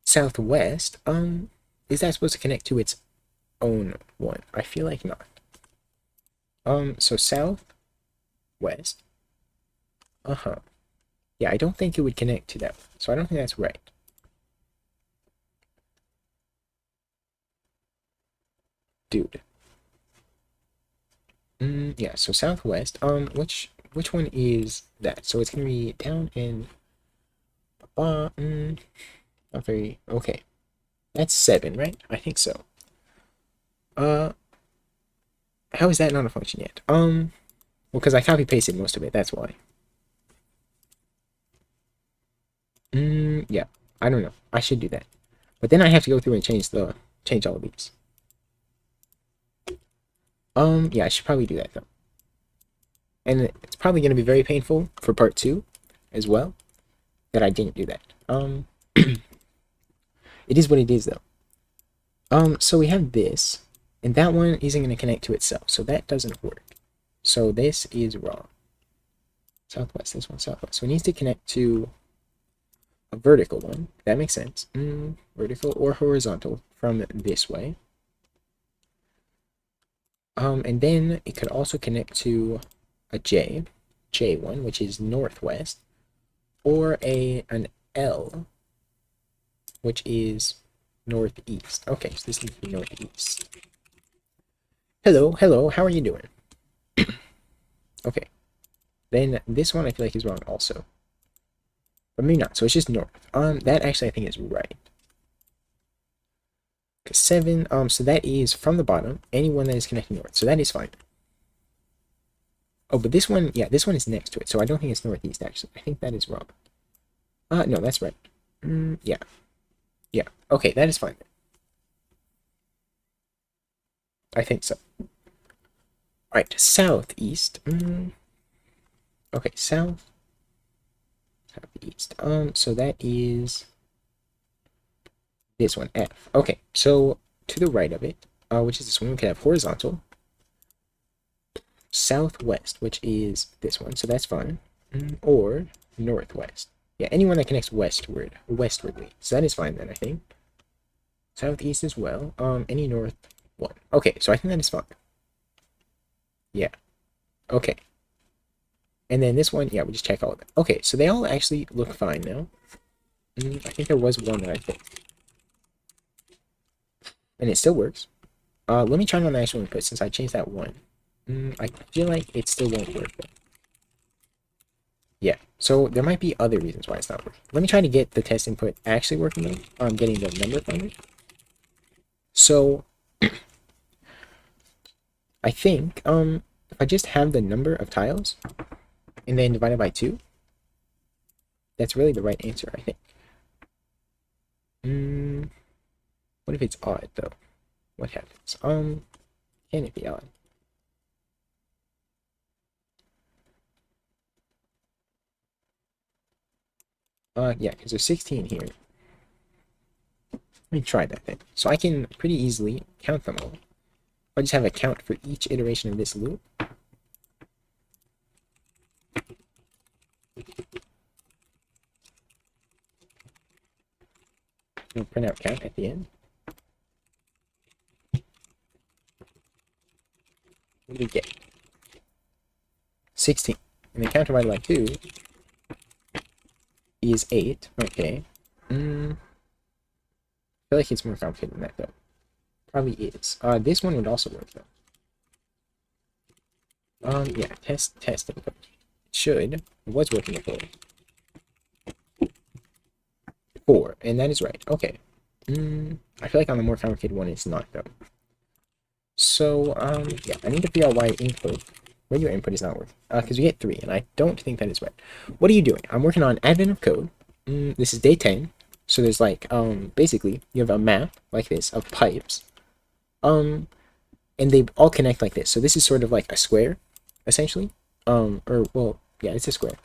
Southwest. Is that supposed to connect to its own one? I feel like not. So southwest. Yeah, I don't think it would connect to that one. So I don't think that's right. Dude. Yeah, so southwest. Which one is that? So it's gonna be down in not very okay. That's 7, right? I think so. How is that not a function yet? Well, because I copy pasted most of it, that's why. Yeah. I don't know. I should do that. But then I have to go through and change all of these. Yeah, I should probably do that though. And it's probably going to be very painful for part 2 as well that I didn't do that. It is what it is though. So we have this, and that one isn't going to connect to itself, so that doesn't work. So this is wrong. Southwest, this one southwest. So it needs to connect to a vertical one. That makes sense. Vertical or horizontal from this way. And then it could also connect to a J1, which is northwest, or an L, which is northeast. Okay, so this needs to be northeast. Hello, how are you doing? Okay. Then this one I feel like is wrong also. But maybe not, so it's just north. That actually I think is right. 7, so that is from the bottom, anyone that is connecting north, so that is fine. Oh, but this one, yeah, this one is next to it, so I don't think it's northeast, actually. I think that is wrong. No, that's right. Yeah. Yeah, okay, that is fine. I think so. Alright, southeast. Okay, southeast. So that is this one, F. Okay, so to the right of it, which is this one, we can have horizontal. Southwest, which is this one, so that's fine. Or northwest. Yeah, anyone that connects westwardly. So that is fine then, I think. Southeast as well. Any north one. Okay, so I think that is fine. Yeah. Okay. And then this one, yeah, we just check all of them. Okay, so they all actually look fine now. I think there was one that I fixed. And it still works. Let me try it on the actual input since I changed that one. I feel like it still won't work though. Yeah, so there might be other reasons why it's not working. Let me try to get the test input actually working though. I'm getting the number from it. So I think if I just have the number of tiles and then divide it by 2, that's really the right answer, I think. What if it's odd though? What happens? Can it be odd? Yeah, because there's 16 here. Let me try that then. So I can pretty easily count them all. I just have a count for each iteration of this loop. We'll print out count at the end. What do we get? 16. And the count divided by 2 is 8. Okay. I feel like it's more complicated than that, though. Probably is. This one would also work, though. Yeah, testing. It should. It was working before. 4, and that is right. Okay. I feel like on the more complicated one, it's not, though. So, yeah, I need to figure out why input, regular input is not working. Because we get 3, and I don't think that is right. What are you doing? I'm working on advent of code. This is day 10. So there's like, basically, you have a map like this of pipes. And they all connect like this. So this is sort of like a square, essentially. Well, yeah, it's a square.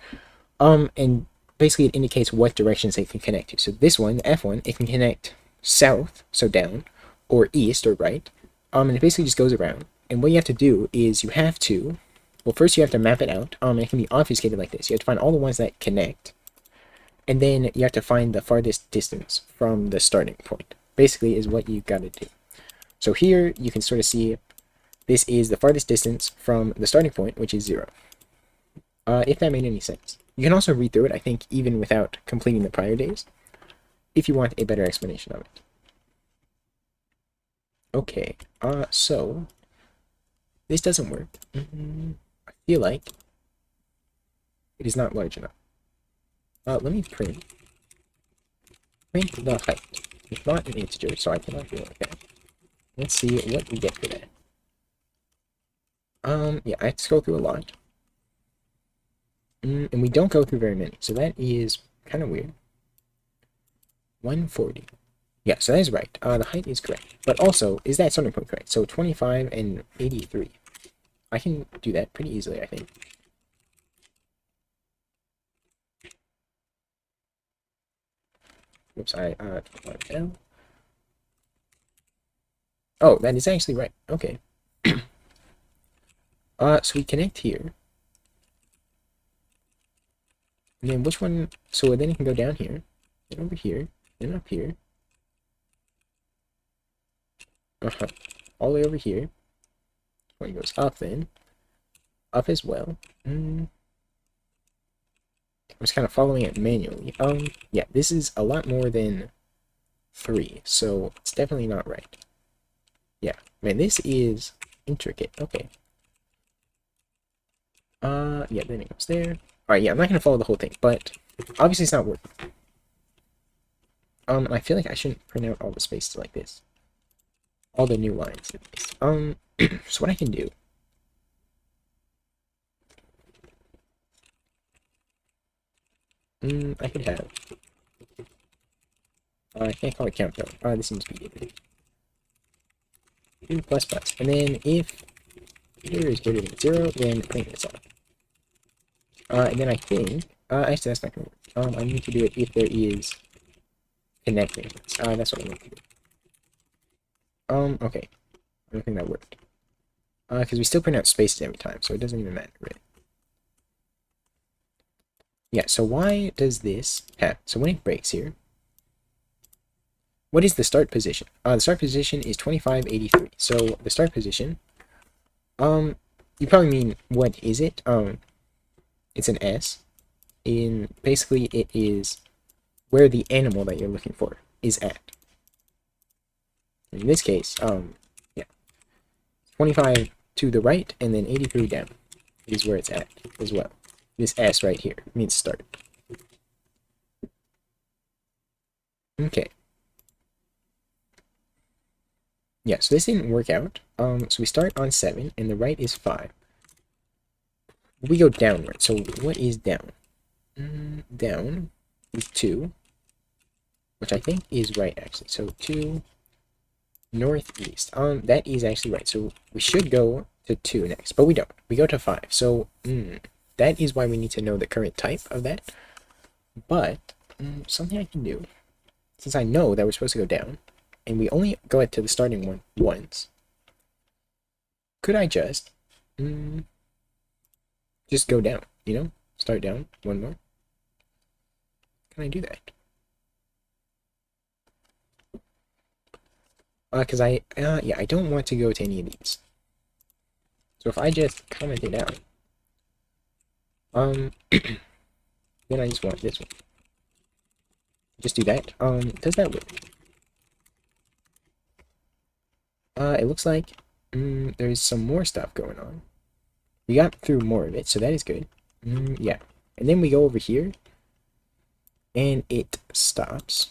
And basically it indicates what directions they can connect to. So this one, the F1, it can connect south, so down, or east or right. And it basically just goes around. And what you have to do is you have to, well, first you have to map it out. It can be obfuscated like this. You have to find all the ones that connect. And then you have to find the farthest distance from the starting point. Basically is what you gotta do. So here you can sort of see this is the farthest distance from the starting point, which is 0. If that made any sense. You can also read through it, I think, even without completing the prior days, if you want a better explanation of it. Okay, so this doesn't work. I feel like it is not large enough. Let me print the height. It's not an integer, so I cannot do it like that. Let's see what we get for that. Yeah, I have to scroll through a lot. And we don't go through very many, so that is kind of weird. 140. Yeah, so that is right. The height is correct. But also, is that starting point correct? So 25 and 83. I can do that pretty easily, I think. Whoops, L. Oh, that is actually right. Okay. So we connect here. And then which one? So then it can go down here, then over here, then up here. All the way over here. When it goes up, then up as well. I'm just kind of following it manually. Yeah, this is a lot more than 3, so it's definitely not right. Yeah, man, this is intricate. Okay. Yeah, then it goes there. Alright, yeah, I'm not gonna follow the whole thing, but obviously it's not working. I feel like I shouldn't print out all the spaces like this. All the new lines. So what I can do. I could have. I can't call it count though. This seems to be good. 2 plus plus. And then if here is greater than 0, then print this off. And then I think, actually that's not gonna work. I need to do it if there is connecting. That's what I need to do. Okay. I don't think that worked. Because we still print out spaces every time, so it doesn't even matter, really. Yeah, so why does this happen? So when it breaks here, what is the start position? The start position is 2583. So the start position, you probably mean, what is it? It's an S. Basically, it is where the animal that you're looking for is at. In this case, yeah, 25 to the right and then 83 down is where it's at as well. This S right here means start. Okay. Yeah, so this didn't work out. So we start on 7 and the right is 5. We go downward. So what is down? Down is 2, which I think is right actually. So 2 northeast. That is actually right. So we should go to 2 next, but we don't. We go to 5. So that is why we need to know the current type of that. But something I can do, since I know that we're supposed to go down, and we only go to the starting one once, could I just go down, you know? Start down one more. Can I do that? Because yeah, I don't want to go to any of these. So if I just comment it out, then I just want this one. Just do that. Does that work? It looks like there's some more stuff going on. We got through more of it, so that is good. Yeah. And then we go over here, and it stops.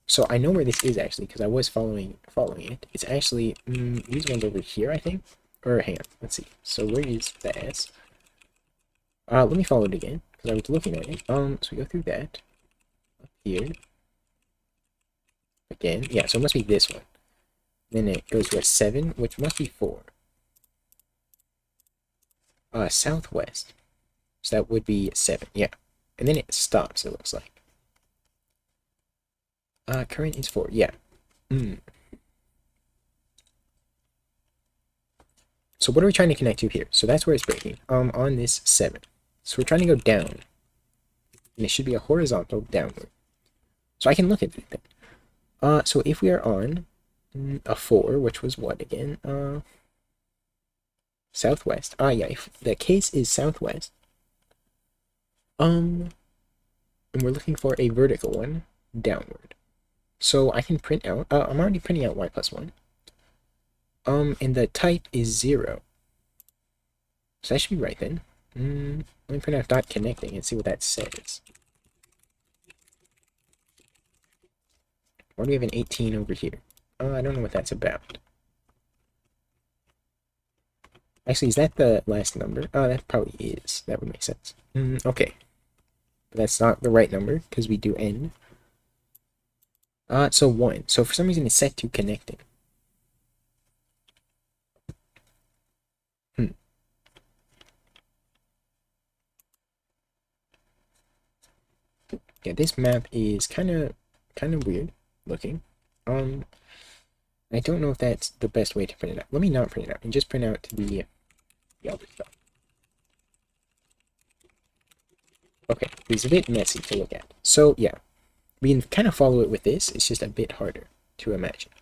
So I know where this is actually, because I was following it. It's actually these ones over here, I think. Or hang on, let's see. So where is the S? Let me follow it again, because I was looking at it. So we go through that. Up here. Again. Yeah, so it must be this one. Then it goes to a 7, which must be 4. Southwest. So that would be 7, yeah. And then it stops, it looks like. Current is 4, yeah. So what are we trying to connect to here? So that's where it's breaking. On this 7. So we're trying to go down. And it should be a horizontal downward. So I can look at it then. So if we are on a 4, which was what again? Southwest. Yeah, if the case is southwest. And we're looking for a vertical one, downward. So I can print out, I'm already printing out y plus 1. And the type is 0. So that should be right then. Let me print out dot connecting and see what that says. Why do we have an 18 over here? I don't know what that's about. Actually, is that the last number? That probably is. That would make sense. Okay. But that's not the right number, because we do end. So 1. So for some reason it's set to connecting. Yeah, this map is kind of weird looking. I don't know if that's the best way to print it out. Let me not print it out and just print out the other stuff. Okay, it's a bit messy to look at. So yeah, we can kind of follow it with this. It's just a bit harder to imagine.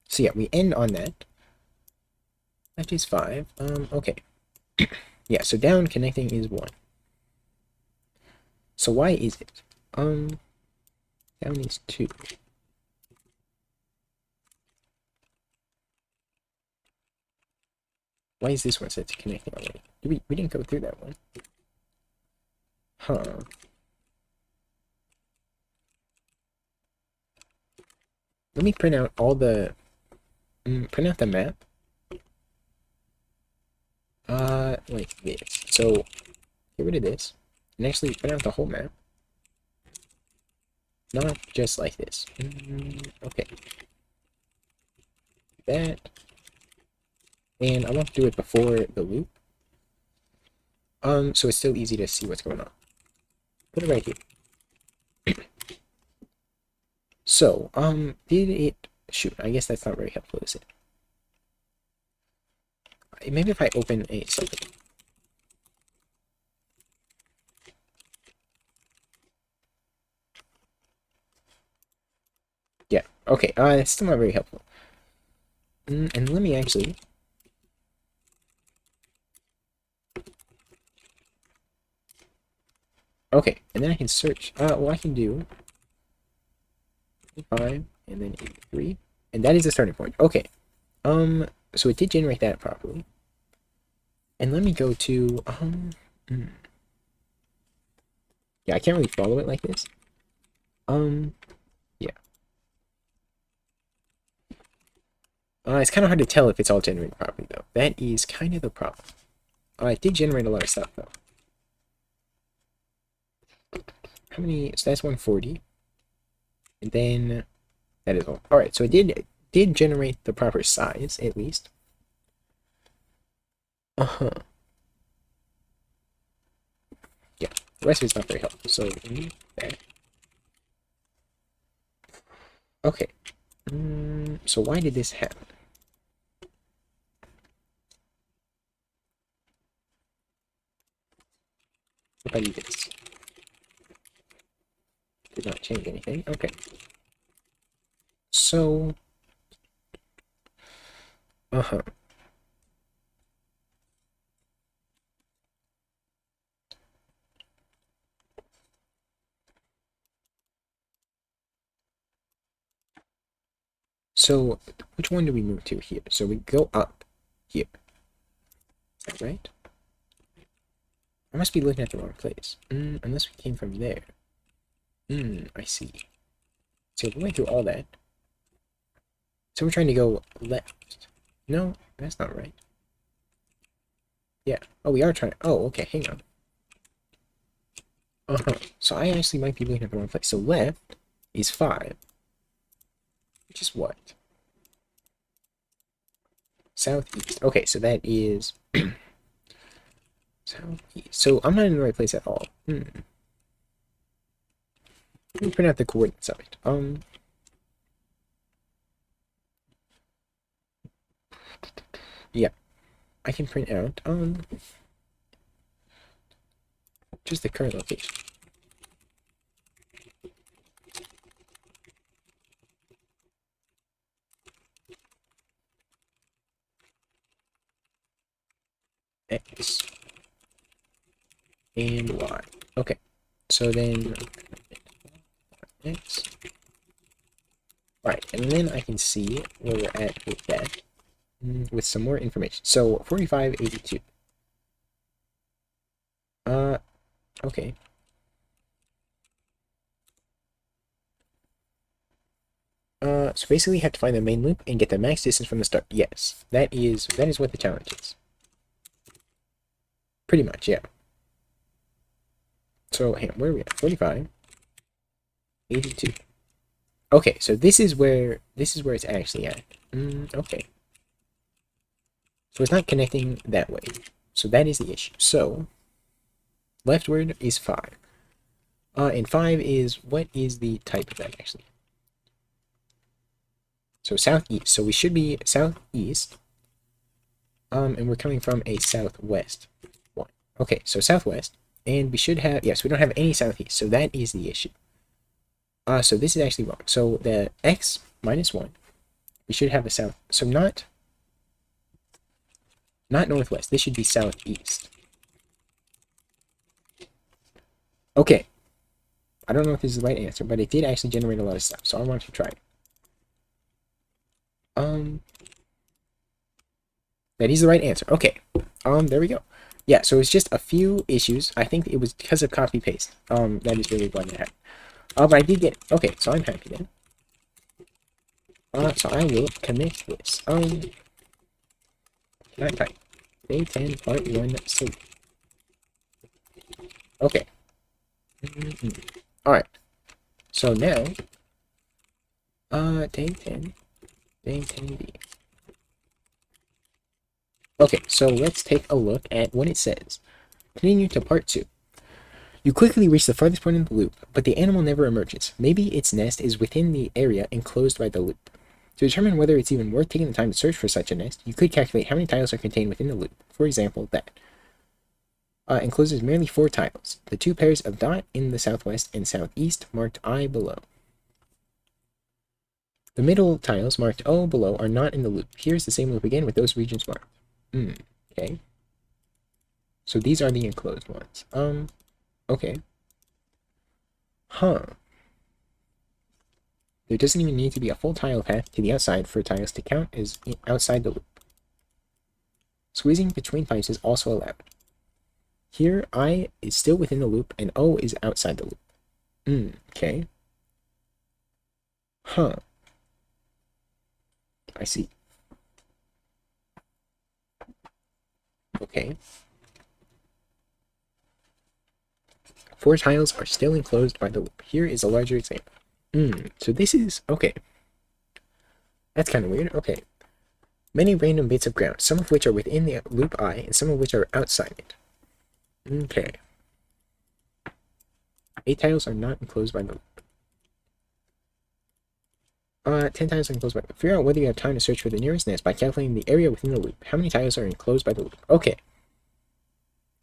So yeah, we end on that. That is 5. Okay. Yeah, so down connecting is 1. So why is it? Down is 2. Why is this one set to connecting already? We didn't go through that one. Huh. Let me print out all the print out the map. Like this. So get rid of this. And actually print out the whole map. Not just like this. Okay. That. And I want to do it before the loop. So it's still easy to see what's going on. Put it right here. So, did it shoot? I guess that's not very helpful, is it? Maybe if I open a something. Yeah, okay, it's still not very helpful. And let me actually... Okay, and then I can search. Well, I can do 5 and then 83, and that is the starting point. Okay, so it did generate that properly. And let me go to, yeah, I can't really follow it like this. Yeah. It's kind of hard to tell if it's all generated properly, though. That is kind of the problem. It did generate a lot of stuff, though. How many? So that's 140. And then that is all. Alright, so it did generate the proper size, at least. Uh-huh. Yeah, the rest of it's not very helpful, so that. Okay. So why did this happen? If I do this. Did not change anything. Okay. So... Uh-huh. So, which one do we move to here? So we go up here. Is that right? I must be looking at the wrong place. Unless we came from there. I see. So we went through all that. So we're trying to go left. No, that's not right. Yeah. Oh, we are trying. Oh, okay. Hang on. So I actually might be looking at the wrong place. So left is 5. Which is what? Southeast. Okay, so that is southeast. So I'm not in the right place at all. Let me print out the coordinates of it. Yeah. I can print out just the current location. X and Y. Okay. So then X. Right, and then I can see where we're at with that with some more information. So 4582. Okay. So basically you have to find the main loop and get the max distance from the start. Yes, that is what the challenge is. Pretty much, yeah. So hang on, where are we at? 45. 82. Okay, so this is where it's actually at. Okay. So it's not connecting that way. So that is the issue. So leftward is 5. And 5 is, what is the type of that actually? So southeast. So we should be southeast. And we're coming from a southwest one. Okay, so southwest. And we should have, yes, we don't have any southeast. So that is the issue. So this is actually wrong. So the x minus 1, we should have a south. So not northwest. This should be southeast. Okay. I don't know if this is the right answer, but it did actually generate a lot of stuff. So I want to try it. That is the right answer. Okay. There we go. Yeah, so it's just a few issues. I think it was because of copy paste. That is really what happened. But I did get it. Okay, so I'm happy then. So I will commit this. Can I type? Day 10 part 1 C. Okay. Alright. So now day 10 B. Okay, so let's take a look at what it says. Continue to part 2. You quickly reach the farthest point in the loop, but the animal never emerges. Maybe its nest is within the area enclosed by the loop. To determine whether it's even worth taking the time to search for such a nest, you could calculate how many tiles are contained within the loop. For example, that encloses merely 4 tiles. The 2 pairs of dot in the southwest and southeast marked I below. The middle tiles marked O below are not in the loop. Here's the same loop again with those regions marked. Okay. So these are the enclosed ones. Okay. Huh. There doesn't even need to be a full tile path to the outside for tiles to count as outside the loop. Squeezing between pipes is also allowed. Here, I is still within the loop, and O is outside the loop. Okay. Huh. I see. Okay. 4 tiles are still enclosed by the loop. Here is a larger example. So this is, okay. That's kind of weird. Okay. Many random bits of ground, some of which are within the loop I, and some of which are outside it. Okay. 8 tiles are not enclosed by the loop. 10 tiles are enclosed by the loop. Figure out whether you have time to search for the nearest nest by calculating the area within the loop. How many tiles are enclosed by the loop? Okay.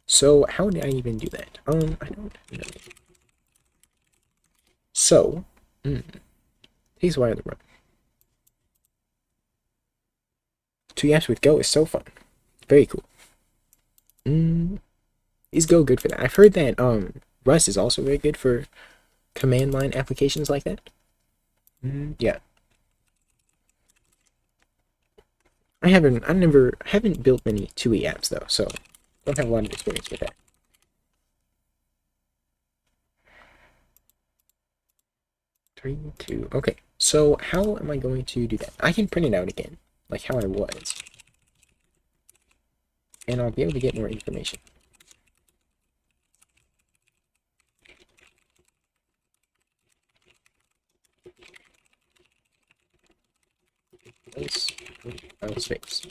So, how did I even do that? I don't know. So, takes a while to run. 2 apps with Go is so fun. Very cool. Is Go good for that? I've heard that Rust is also very good for command line applications like that. Yeah. I haven't built many 2E apps though, so don't have a lot of experience with that. 3, 2. Okay, so how am I going to do that? I can print it out again, like how I was, and I'll be able to get more information. Nice. Space.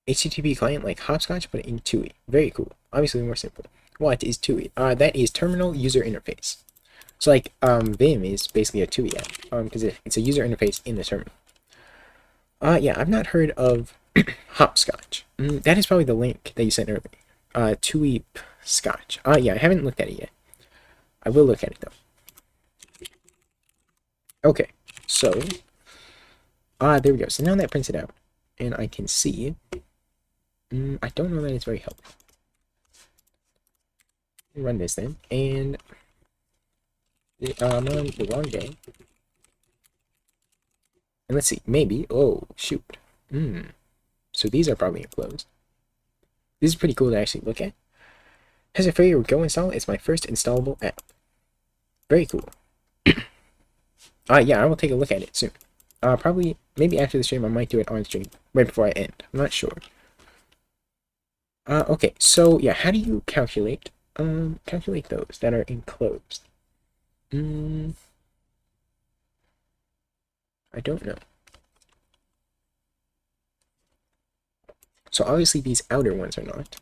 HTTP client like hopscotch, but in TUI. Very cool. Obviously more simple. What is TUI? That is Terminal User Interface. So like Vim is basically a TUI app, because it's a user interface in the terminal. Yeah, I've not heard of hopscotch. That is probably the link that you sent earlier. TUI Scotch. Yeah, I haven't looked at it yet. I will look at it though. Okay, so there we go. So now that prints it out, and I can see. I don't know that it's very helpful. Run this then, and I'm on the wrong day. And let's see, maybe. Oh shoot. So these are probably enclosed. This is pretty cool to actually look at. Has a failure go install? It's my first installable app. Very cool. Yeah, I will take a look at it soon. Probably, maybe after the stream, I might do it on stream, right before I end. I'm not sure. Okay, so, yeah, how do you calculate those that are enclosed? I don't know. So, obviously, these outer ones are not.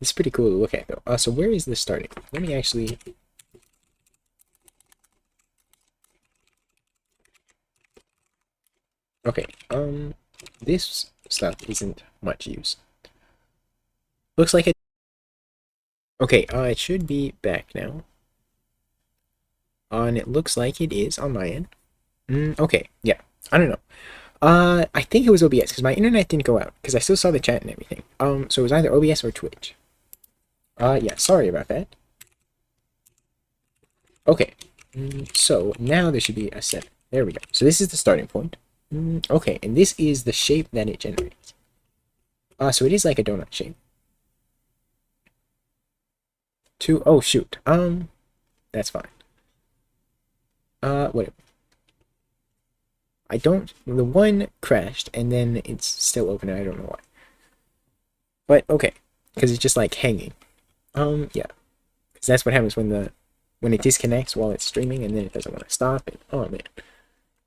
It's pretty cool to look at, though. So, where is this starting? Let me actually... Okay, this stuff isn't much use. Looks like it. Okay, it should be back now. And it looks like it is on my end. Okay, yeah, I don't know. I think it was OBS because my internet didn't go out because I still saw the chat and everything. So it was either OBS or Twitch. Yeah, sorry about that. Okay, so now there should be a 7. There we go. So this is the starting point. Okay, and this is the shape that it generates. So it is like a donut shape. Oh shoot. That's fine. Whatever. The one crashed and then it's still open. I don't know why. But okay, because it's just like hanging. Yeah, because that's what happens when it disconnects while it's streaming and then it doesn't want to stop. And oh man,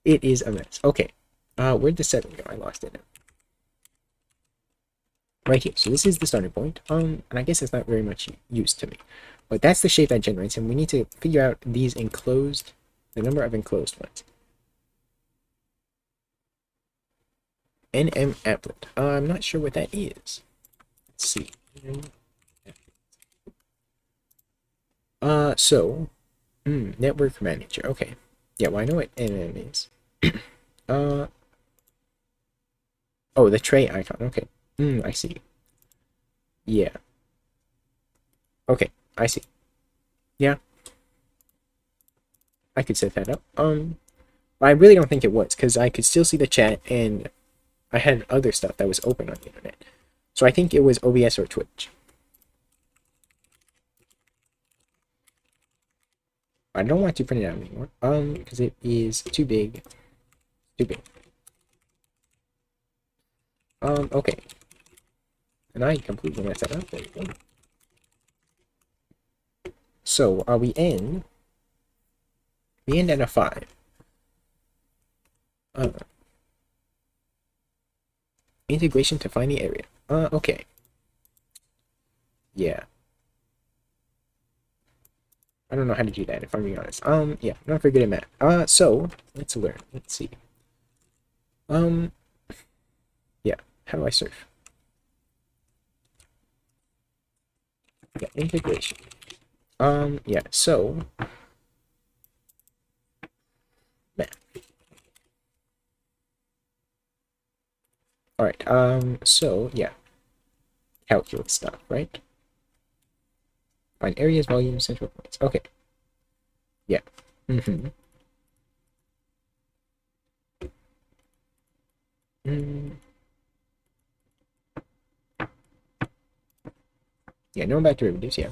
it is a mess. Okay, where'd the 7 go? I lost it now. Right here. So this is the starting point. And I guess it's not very much use to me, but that's the shape that generates, and we need to figure out these enclosed, the number of enclosed ones. NM applet. I'm not sure what that is. Let's see. So, network manager. Okay. Yeah, well, I know what NM is. Oh, the tray icon. Okay. I see. Yeah. Okay, I see. Yeah. I could set that up. I really don't think it was, because I could still see the chat, and I had other stuff that was open on the internet. So I think it was OBS or Twitch. I don't want to print it out anymore. Because it is too big. Too big. Okay. And I completely messed that up. There we go. So, we end at a 5. Integration to find the area. Okay. Yeah. I don't know how to do that, if I'm being honest. Yeah, I'm not very good at math. So, let's learn. Let's see. Yeah, how do I surf? Yeah, integration. Yeah, so... Math. Alright, so, yeah. Calculus stuff, right? Find areas, volumes, central points. Okay. Yeah. Yeah, known back derivatives, yeah.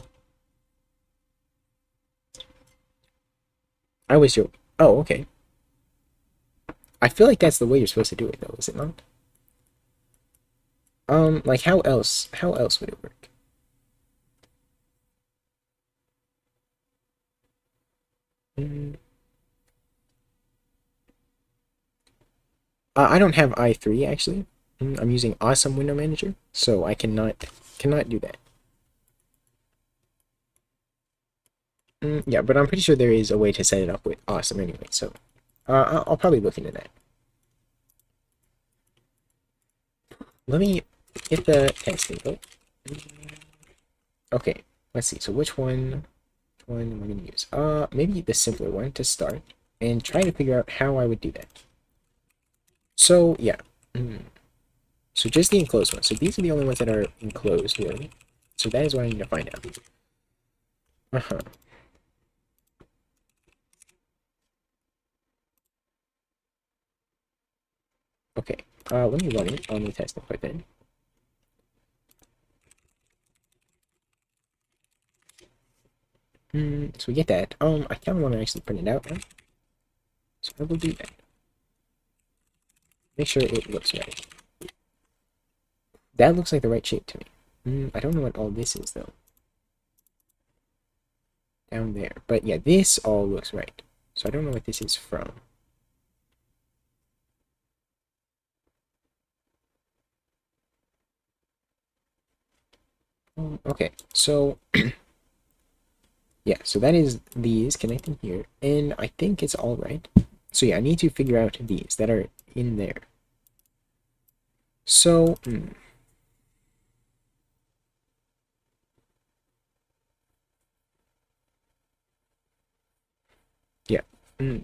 I was joking. Oh, okay. I feel like that's the way you're supposed to do it, though, is it not? Like how else? How else would it work? Mm, I don't have i3 actually. I'm using Awesome Window Manager, so I cannot do that. Yeah, but I'm pretty sure there is a way to set it up with Awesome anyway. So I'll probably look into that. Let me get the text info. Okay, let's see. So which one am I gonna use? Maybe the simpler one to start, and try to figure out how I would do that. So yeah. So just the enclosed ones. So these are the only ones that are enclosed, really. So that is what I need to find out. Uh-huh. Okay. Let me run it on the test input then. So we get that. I kind of want to actually print it out now. So I will do that. Make sure it looks right. That looks like the right shape to me. I don't know what all this is, though. Down there. But yeah, this all looks right. So I don't know what this is from. Okay, so yeah, so that is these connecting here, and I think it's all right. So yeah, I need to figure out these that are in there. So, yeah, I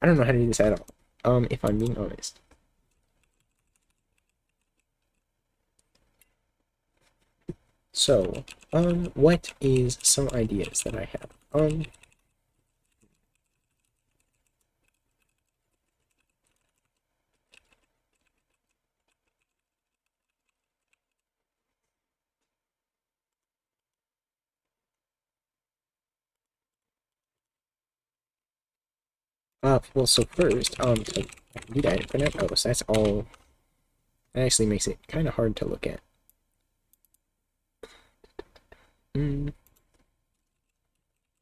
don't know how to do this at all. If I'm being honest. So, what is some ideas that I have? Well, so first, to do that, print out. Oh, so that's all. That actually makes it kind of hard to look at.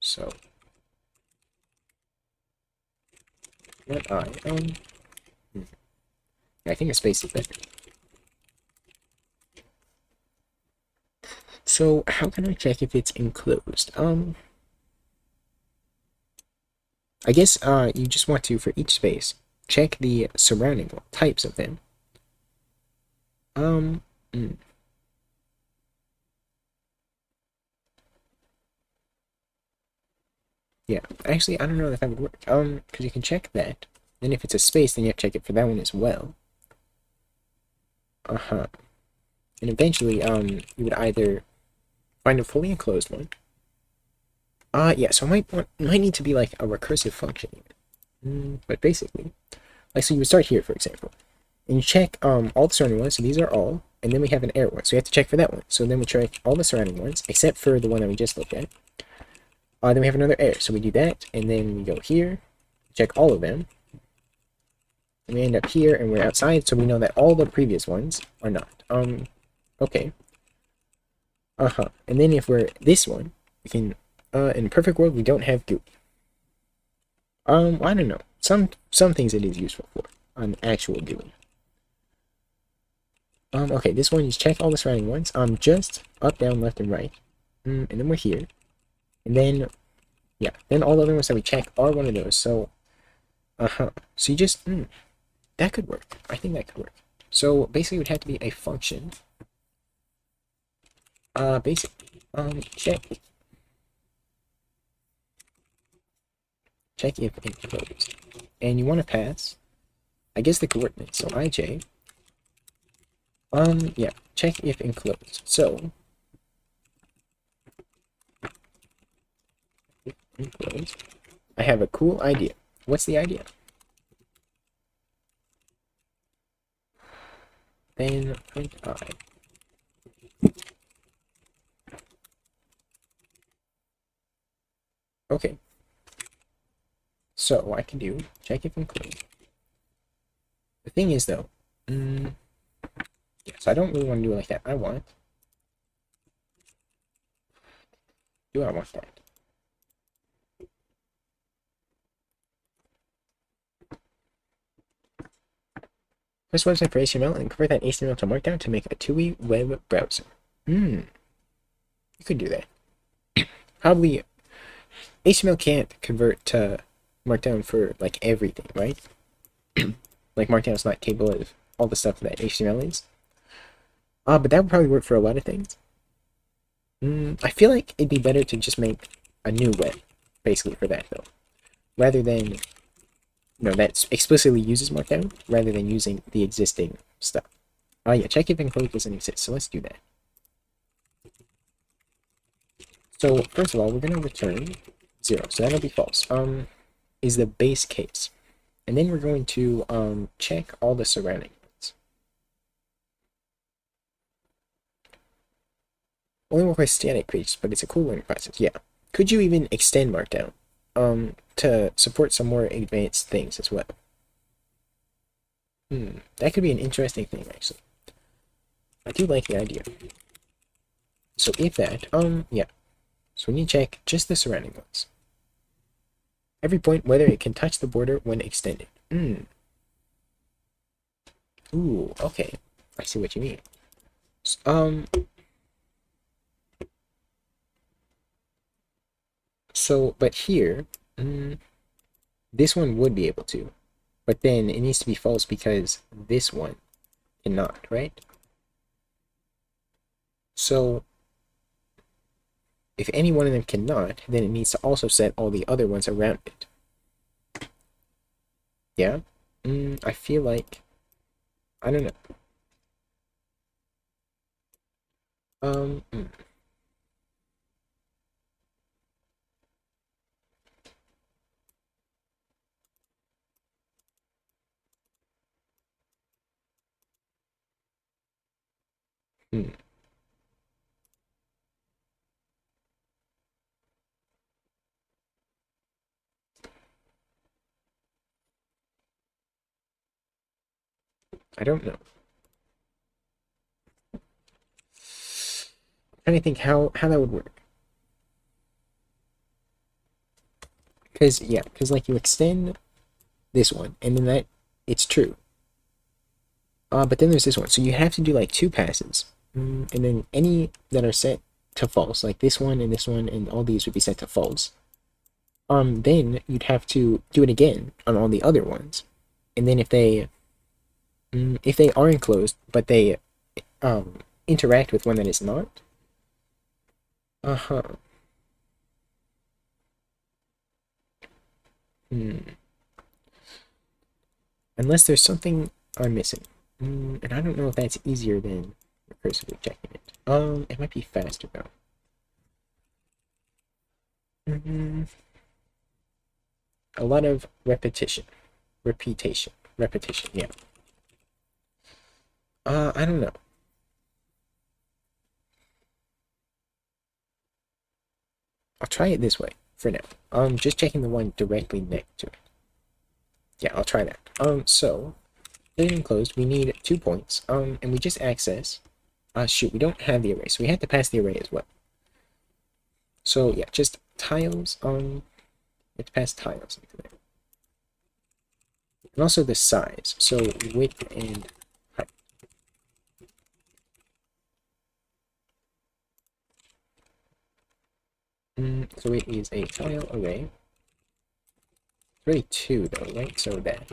So, what I think a space is better. So, how can I check if it's enclosed? I guess, you just want to, for each space, check the surrounding types of them. Um, mm. Yeah, actually, I don't know if that would work. Because you can check that. Then if it's a space, then you have to check it for that one as well. Uh-huh. And eventually, you would either find a fully enclosed one. Yeah, so it might need to be like a recursive function even. But basically, like, so you would start here, for example, and you check all the surrounding ones, so these are all, and then we have an error one, so you have to check for that one. So then we check all the surrounding ones, except for the one that we just looked at. Then we have another error, so we do that, and then we go here, check all of them, and we end up here, and we're outside, so we know that all the previous ones are not. Okay. And then if we're this one, we can, in a perfect world, we don't have GUI. I don't know. Some things it is useful for, an actual GUI. Okay, this one, you check all the surrounding ones. Just up, down, left, and right. And then we're here. And then, yeah, then all the other ones that we check are one of those. So, so you just, that could work. I think that could work. So basically, it would have to be a function. Basically, check if enclosed. And you want to pass, I guess, the coordinates. So ij, yeah, check if enclosed. So, if enclosed, I have a cool idea. What's the idea? Then print I. Okay. So, what I can do, check if include. The thing is, though, yes, I don't really want to do it like that. Do I want that? First website for HTML and convert that HTML to Markdown to make a TUI web browser. You could do that. Probably HTML can't convert to Markdown for like everything, right? Like Markdown's not capable of all the stuff that HTML is. But that would probably work for a lot of things. I feel like it'd be better to just make a new web, basically, for that though, rather than that explicitly uses Markdown rather than using the existing stuff. Yeah, check if encode doesn't exist. So let's do that. So first of all, we're gonna return 0. So that'll be false. Is the base case, and then we're going to check all the surrounding ones. Only work with static pages, but it's a cool learning process. Yeah. Could you even extend Markdown to support some more advanced things as well? That could be an interesting thing, actually. I do like the idea. So if that, yeah. So we need to check just the surrounding ones. Every point, whether it can touch the border when extended. Ooh, okay. I see what you mean. So, but here, this one would be able to. But then it needs to be false because this one cannot, right? So, if any one of them cannot, then it needs to also set all the other ones around it. Yeah? I feel like... I don't know. I don't know. I'm trying to think how that would work. Because, yeah, because like you extend this one, and then that, it's true. But then there's this one. So you have to do like 2 passes. And then any that are set to false, like this one and all these would be set to false. Then you'd have to do it again on all the other ones. And then if they are enclosed, but they interact with one that is not. Unless there's something I'm missing. And I don't know if that's easier than recursively checking it. It might be faster though. A lot of repetition, yeah. I don't know. I'll try it this way for now. Just checking the one directly next to it. Yeah, I'll try that. So it enclosed, we need 2 points. And we just access. Shoot, we don't have the array, so we have to pass the array as well. So yeah, just tiles. We have to pass tiles into there. And also the size. So width and height. So it is a tile array. It's really 2 though, right? So that.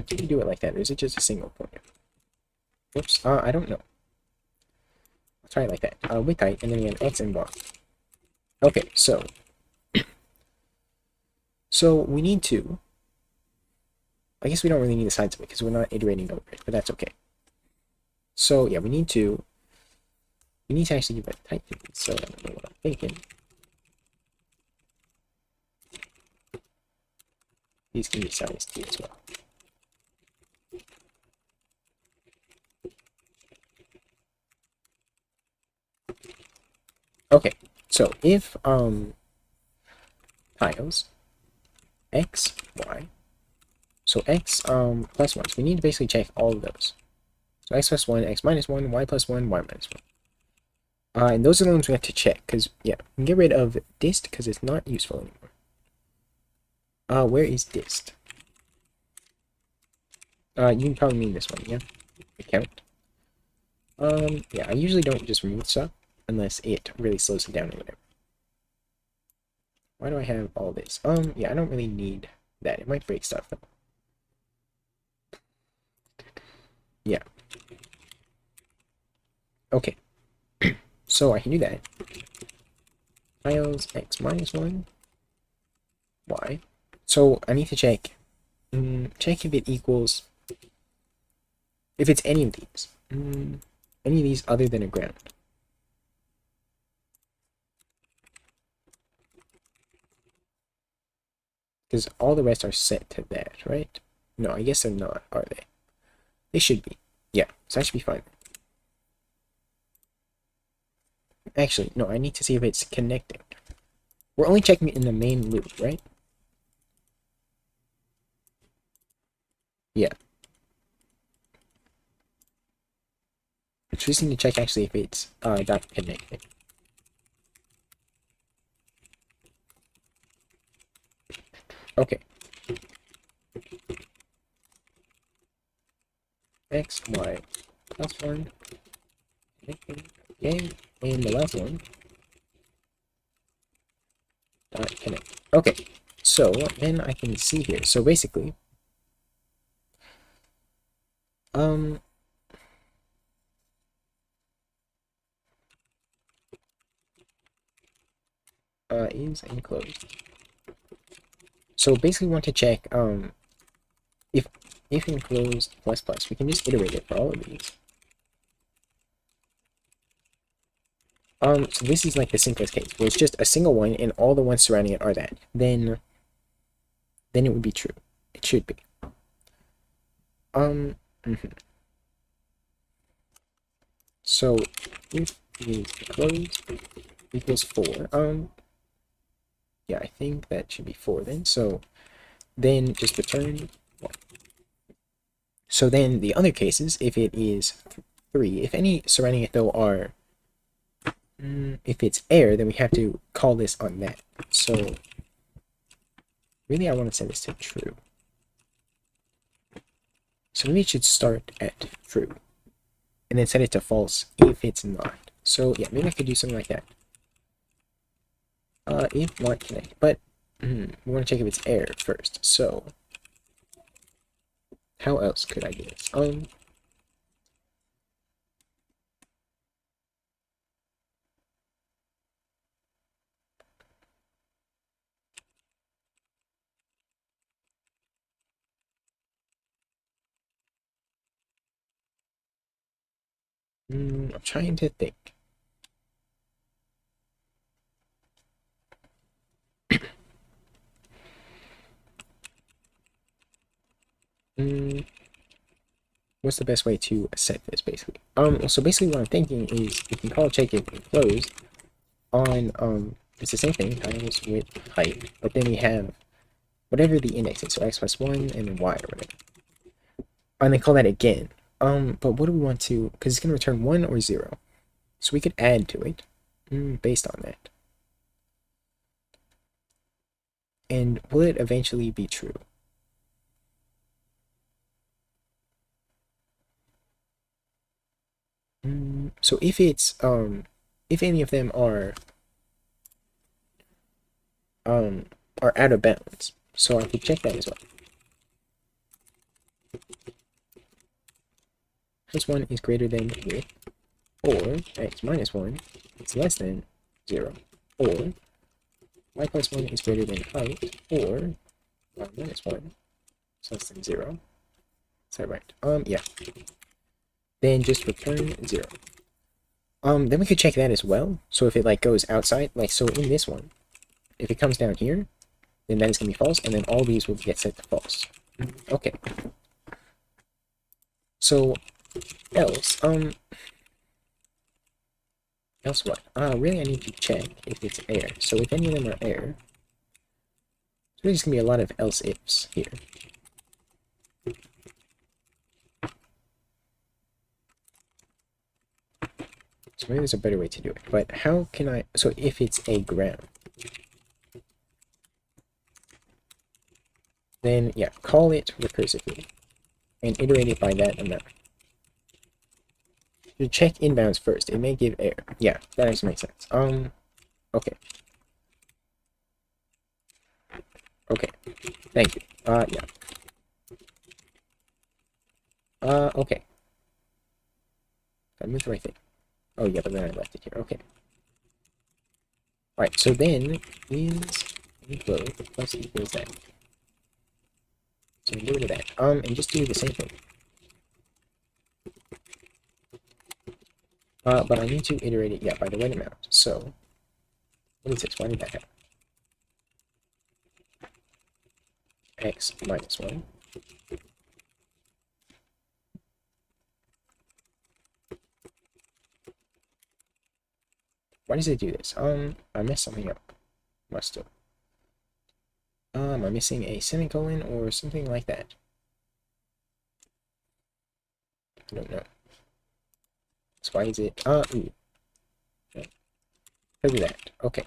Do you do it like that, or is it just a single point? Whoops. I don't know. I'll try it like that. Width height, and then we have x and bar. Okay, so we need to. I guess we don't really need the sides of it because we're not iterating over it, but that's okay. So yeah, we need to actually give a type to these, so I don't know what I'm thinking. These can be size 2 as well. Okay, So if tiles x, y, so x plus 1, so we need to basically check all of those. So x plus 1, x minus 1, y plus 1, y minus 1. And those are the ones we have to check, because, yeah, we can get rid of dist, because it's not useful anymore. Where is dist? You can probably mean this one, yeah? Account. Yeah, I usually don't just remove stuff, unless it really slows it down or whatever. Why do I have all this? Yeah, I don't really need that. It might break stuff, though. Yeah. Okay. So I can do that. Tiles x minus 1, y. So I need to check. Check if it equals. If it's any of these. Any of these other than a ground. Because all the rest are set to that, right? No, I guess they're not, are they? They should be. Yeah, so that should be fine. Actually, no, I need to see if it's connecting. We're only checking it in the main loop, right? Yeah. I just need to check actually if it's not connecting. Okay. X, Y, plus 1. Connecting. Okay. And the last one. Dot connect. Okay. So then I can see here. So basically, is enclosed. So basically, we want to check if enclosed plus plus, we can just iterate it for all of these. So this is like the simplest case, where it's just a single one and all the ones surrounding it are that. Then it would be true. It should be. So if is closed equals 4. Yeah, I think that should be 4 then. So then just return 1. So then the other cases, if it is 3, if any surrounding it though are, if it's air, then we have to call this on that. So really I want to set this to true. So maybe it should start at true. And then set it to false if it's not. So yeah, maybe I could do something like that. If not connect, but we want to check if it's air first. So how else could I do this? I'm trying to think. What's the best way to set this basically? So basically what I'm thinking is we can call check it enclosed on it's the same thing, tiles with height, but then we have whatever the index is, so x plus 1 and then y or whatever. And then call that again. But what do we want to, because it's gonna return 1 or 0. So we could add to it based on that. And will it eventually be true? So if it's if any of them are out of bounds, so I could check that as well. Plus 1 is greater than width, or x minus 1 is less than 0, or y plus 1 is greater than height, or y minus 1 is less than 0. Is that right? Yeah. Then just return 0. Then we could check that as well. So if it like goes outside, like so in this one, if it comes down here, then that is going to be false, and then all these will get set to false. Okay. So else, else what? Really I need to check if it's air. So if any of them are air, there's gonna be a lot of else ifs here. So maybe there's a better way to do it. But how can I... So if it's a ground, then, yeah, call it recursively. And iterate it by that amount. You check inbounds first. It may give error. Yeah, that actually makes sense. Okay. Okay. Thank you. Yeah. Okay. I moved the right thing. Oh, yeah, but then I left it here. Okay. Alright, so then is equal plus equals that. So get rid of that. And just do the same thing. But I need to iterate it, yeah, by the right amount. So, what is this? Why did that happen? X minus 1. Why does it do this? I messed something up. Must have. Am I missing a semicolon or something like that? I don't know. So why is it? Ooh. Because of that. Okay.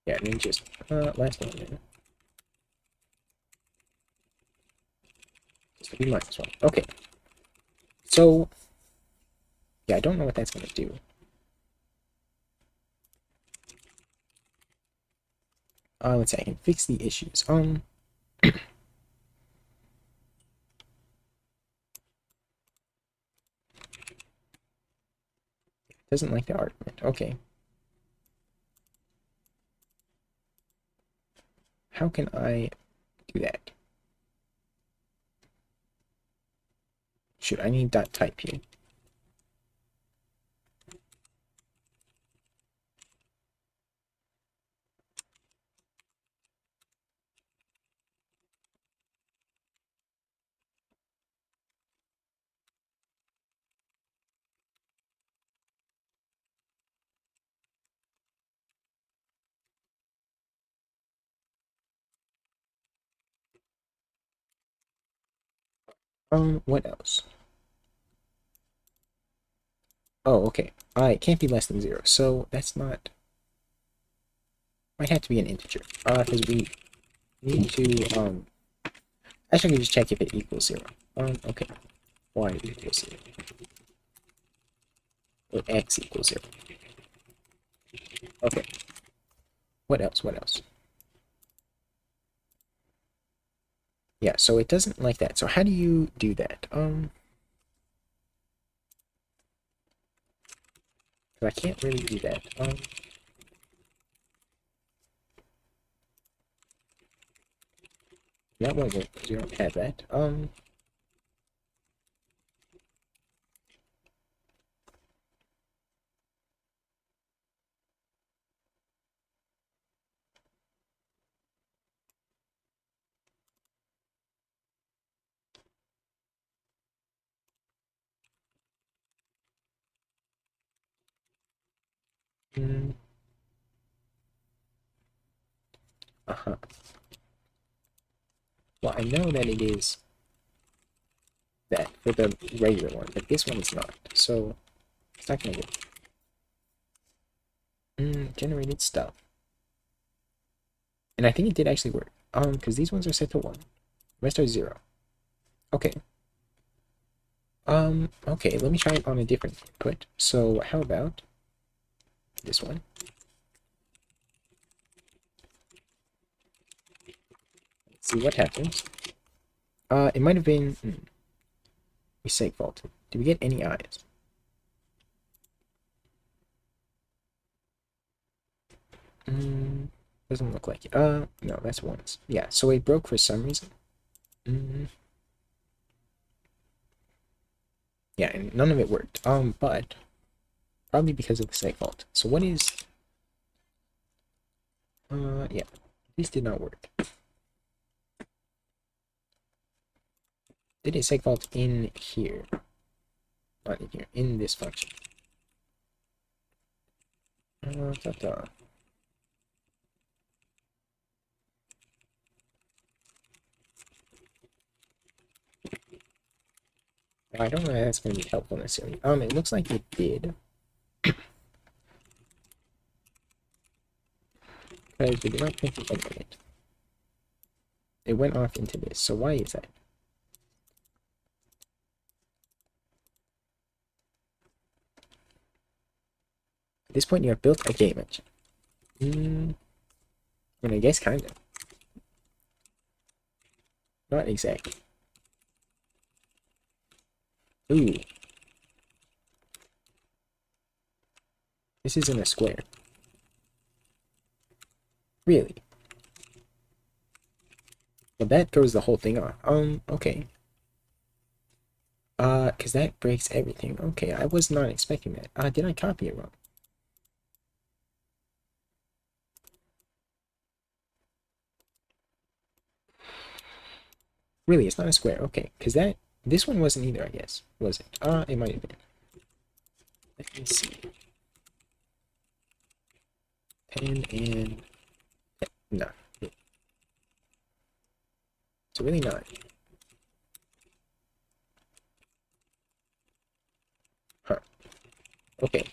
Yeah, and then just, last one then. Just be minus 1. Okay. So, yeah, I don't know what that's going to do. Let's see, I can fix the issues. Doesn't like the argument. Okay. How can I do that? Shoot, I need dot type here. What else? Oh, okay. It can't be less than 0, so that's not... Might have to be an integer. Because we need to, actually, I can just check if it equals 0. Okay. Y equals 0. Or X equals 0. Okay. What else? What else? Yeah, so it doesn't like that. So how do you do that? I can't really do that. That won't work because you don't have that. Mm, uh-huh. Well, I know that it is that for the regular one, but this one is not. So it's not gonna work. Generated stuff. And I think it did actually work. Because these ones are set to 1. The rest are 0. Okay. Okay, let me try it on a different input. So how about this one? Let's see what happens. It might have been mistake fault. Did we get any eyes? Doesn't look like it. No, that's ones. Yeah, so it broke for some reason. Yeah, and none of it worked. But probably because of the site fault. So what is... yeah, these did not work. did a seg fault in here. Not in here, in this function. Ta-ta. I don't know if that's going to be helpful necessarily. It looks like it did. Because we did not print the end of it. It went off into this. So why is that? At this point, you have built a game engine. I mean, I guess kind of. Not exactly. Ooh. This isn't a square. Really? Well, that throws the whole thing off. Okay. Because that breaks everything. Okay, I was not expecting that. Did I copy it wrong? Really, it's not a square. Okay, because this one wasn't either, I guess. Was it? It might have been. Let me see. 10 and... No. It's really not. Huh. Okay.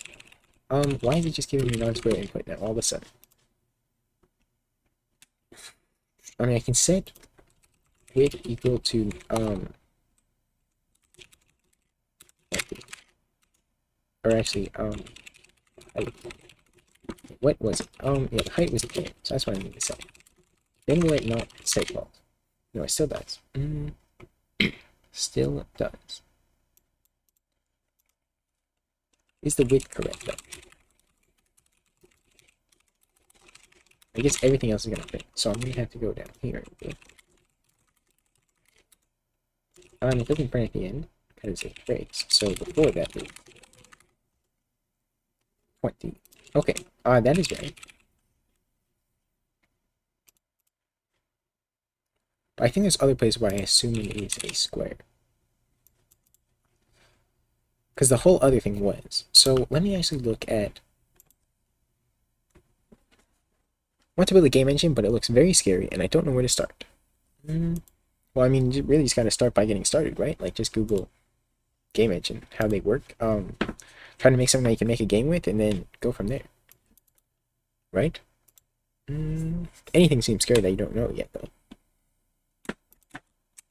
Why is it just giving me non-square input now, all of a sudden? I mean, I can set width equal to, or actually, height. What was it? Yeah, height was 10, so that's what I need to say. Then will it not say fault? No, it still does. Still does. Is the width correct, though? I guess everything else is gonna fit, so I'm gonna have to go down here. Okay? It doesn't print at the end, because it breaks, so before that, 20. Okay, that is right. But I think there's other places where I assume it is a square. Because the whole other thing was. So let me actually look at... I want to build a game engine, but it looks very scary, and I don't know where to start. Well, I mean, you really just gotta start by getting started, right? Like, just Google game engine, how they work. Try to make something that you can make a game with, and then go from there. Right? Anything seems scary that you don't know yet, though.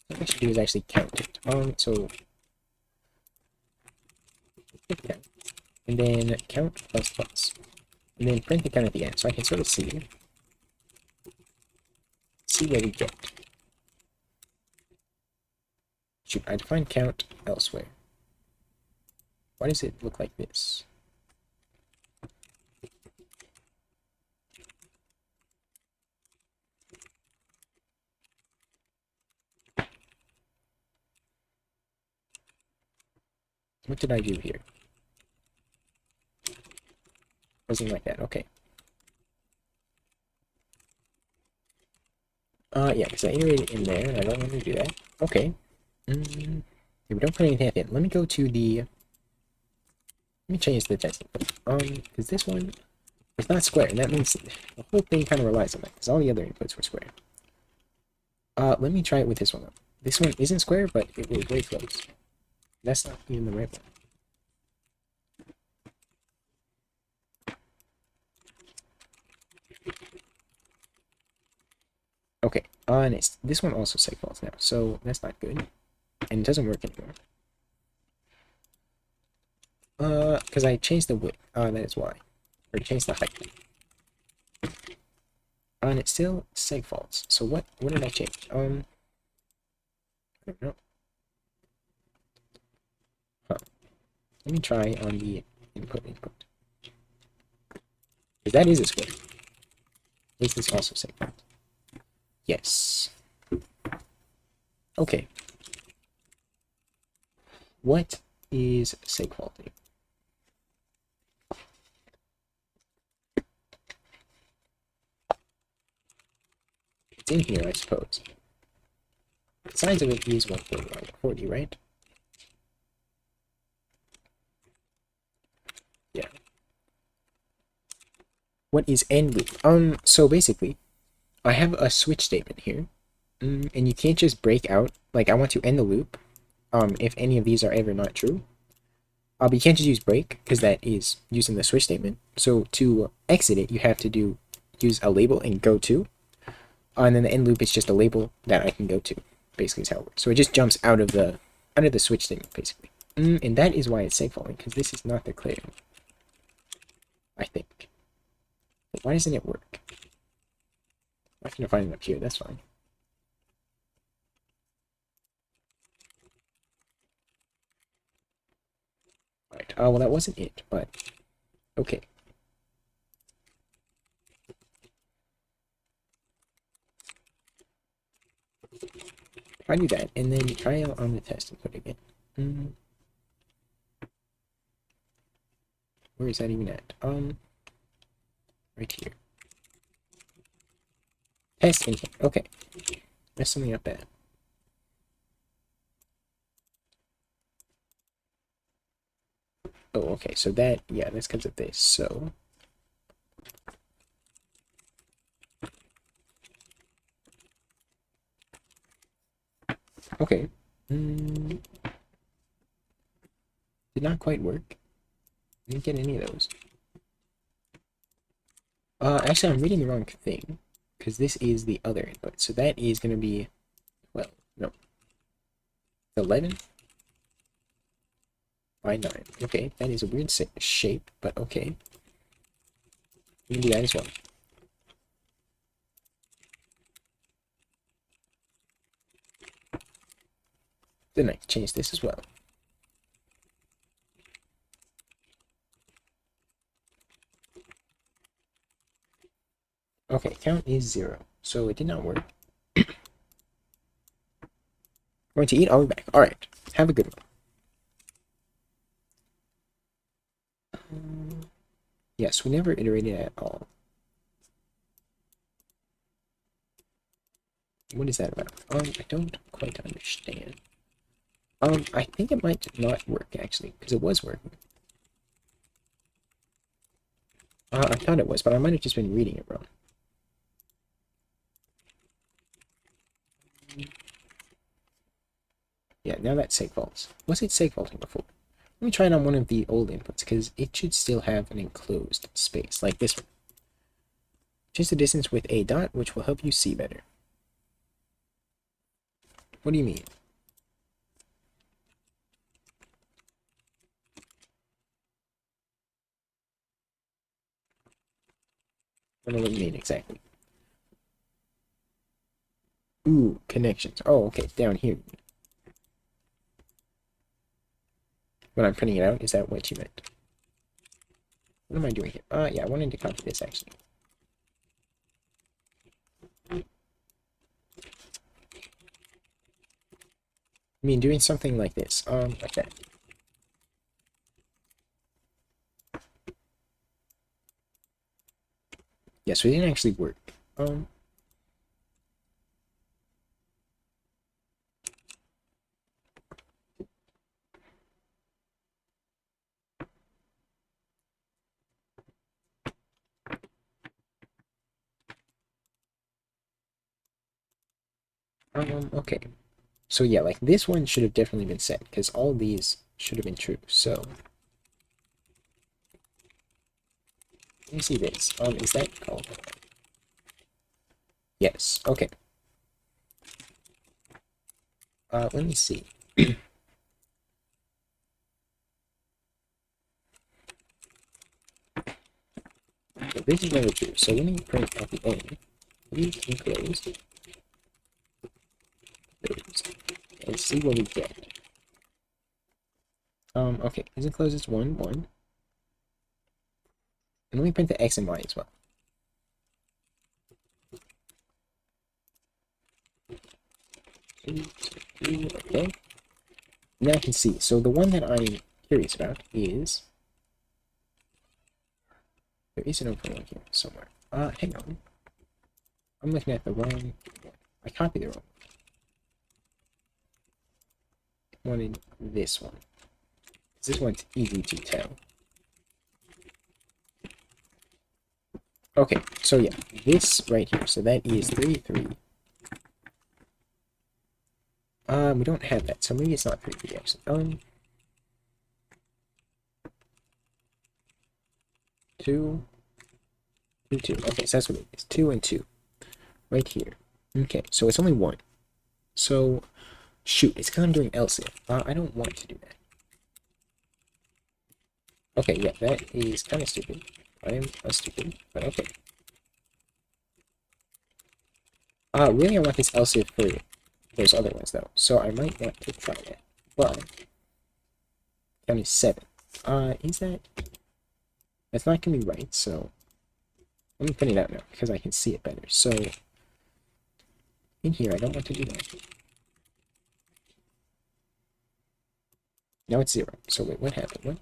What I should do is actually count it. So... count. And then count plus plus. And then print the count at the end, so I can sort of see where we get. Shoot, I defined count elsewhere. Why does it look like this? What did I do here? Wasn't like that, okay. Yeah, because I iterated in there, and I don't want to do that. Okay. Yeah, we don't put anything at the end. Let me go to the... Let me change the testing. Because this one is not square, and that means the whole thing kind of relies on that, because all the other inputs were square. Let me try it with this one. This one isn't square, but it was way close. That's not even the right one. Okay, and this one also seg faults now, so that's not good. And it doesn't work anymore. Because I changed the width. That is why. Or changed the height. And it still seg faults. So what did I change? I don't know. Huh. Let me try on the input. Because that is a square. Is this also seg fault? Yes. Okay. What is seg faulting? It's in here, I suppose. the size of it is 140, right? Yeah. What is end loop? So basically, I have a switch statement here, and you can't just break out. Like, I want to end the loop, if any of these are ever not true. But you can't just use break, because that is using the switch statement. So to exit it, you have to use a label and go to, and then the end loop is just a label that I can go to. Basically, is how it works. So it just jumps out of the switch statement, basically. And that is why it's segfaulting, because this is not declared. I think. But why doesn't it work? I can find it up here. That's fine. Right. Well, that wasn't it, but okay. If I do that, and then try out on the test and put it in. Where is that even at? Right here. Test in here. Okay. Messed something up bad. Oh, okay. So that, yeah, that's because of this. So. Okay. Did not quite work. Didn't get any of those. Actually, I'm reading the wrong thing, because this is the other input. So that is going to be, well, no. 11 by 9. Okay, that is a weird shape, but okay. We can do that as well. Then I can change this as well. Okay, count is 0, so it did not work. Going to eat, I'll be back. Alright, have a good one. Yes, we never iterated at all. What is that about? I don't quite understand. I think it might not work, actually, because it was working. I thought it was, but I might have just been reading it wrong. Yeah, now that's segfaults. Was it segfaulting before? Let me try it on one of the old inputs, because it should still have an enclosed space, like this one. Change the distance with a dot, which will help you see better. What do you mean? I don't know what you mean exactly. Ooh, connections. Oh, okay, down here. When I'm printing it out, is that what you meant? What am I doing here? Yeah, I wanted to copy this, actually. I mean, doing something like this, like that. Yes, we didn't actually work. Okay. So yeah, like this one should have definitely been set, because all these should have been true, so. Let me see this. Is that called? Yes, okay. Let me see. So this is never true, so let me print at the end. Leave enclosed. And see what we get. Okay, is enclosed is 1, 1. And let me print the X and Y as well. Okay. Now I can see. So the one that I'm curious about is... There is an open one here somewhere. Hang on. I'm looking at the wrong one. I copied the wrong one. wanted this one. This one's easy to tell. Okay, so yeah, this right here. So that is 3, 3. We don't have that, so maybe it's not 3, 3 actually. 2, 2, 2. Okay, so that's what it is. 2 and 2. Right here. Okay, so it's only 1. So, shoot, it's kind of doing else if. I don't want to do that. Okay, yeah, that is kind of stupid. I am stupid, but okay. Really, I want this else if for those other ones, though. So I might want to try that. But, count is 7. Is that... That's not going to be right, so... Let me print it out now, because I can see it better. So, in here, I don't want to do that. Now it's 0. So wait, what happened? What?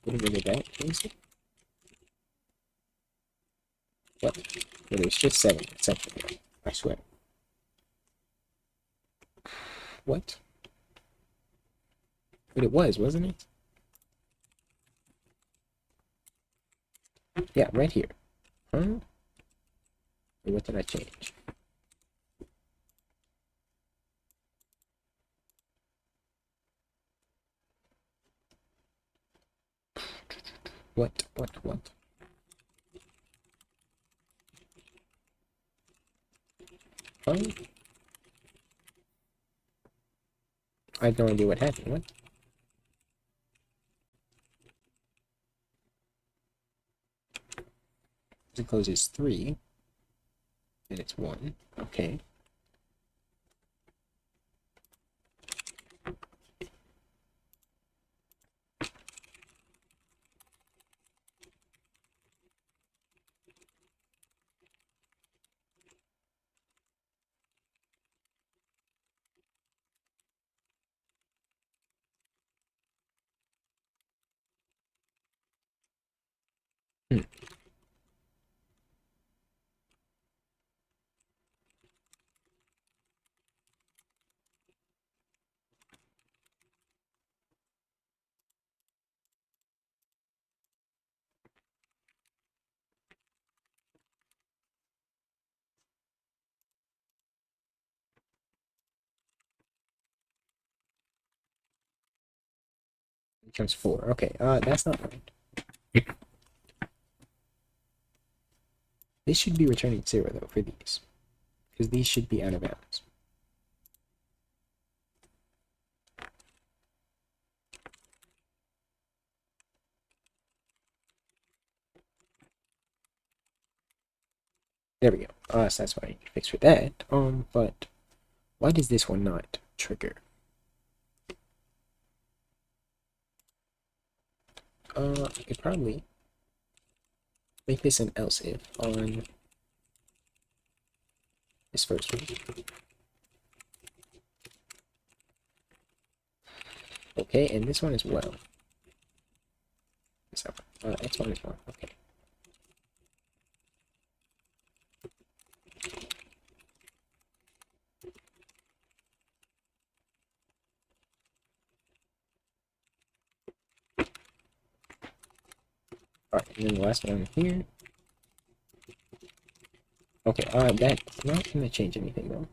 Getting rid of that, please? What? Well, there's just 7. Something. I swear. What? But it was, wasn't it? Yeah, right here. Huh? Wait, what did I change? What? Huh? I have no idea what happened. What? It closes 3. And it's 1. Okay. Hmm. It becomes 4. Okay, that's not right. This should be returning 0, though, for these. Because these should be out of bounds. There we go. So that's why I need to fix for that. But why does this one not trigger? I could probably make this an else if on this first one. Okay, and this one as well. This one. X1 as well. Okay. Alright, and then the last one here. Okay, that's not gonna change anything though.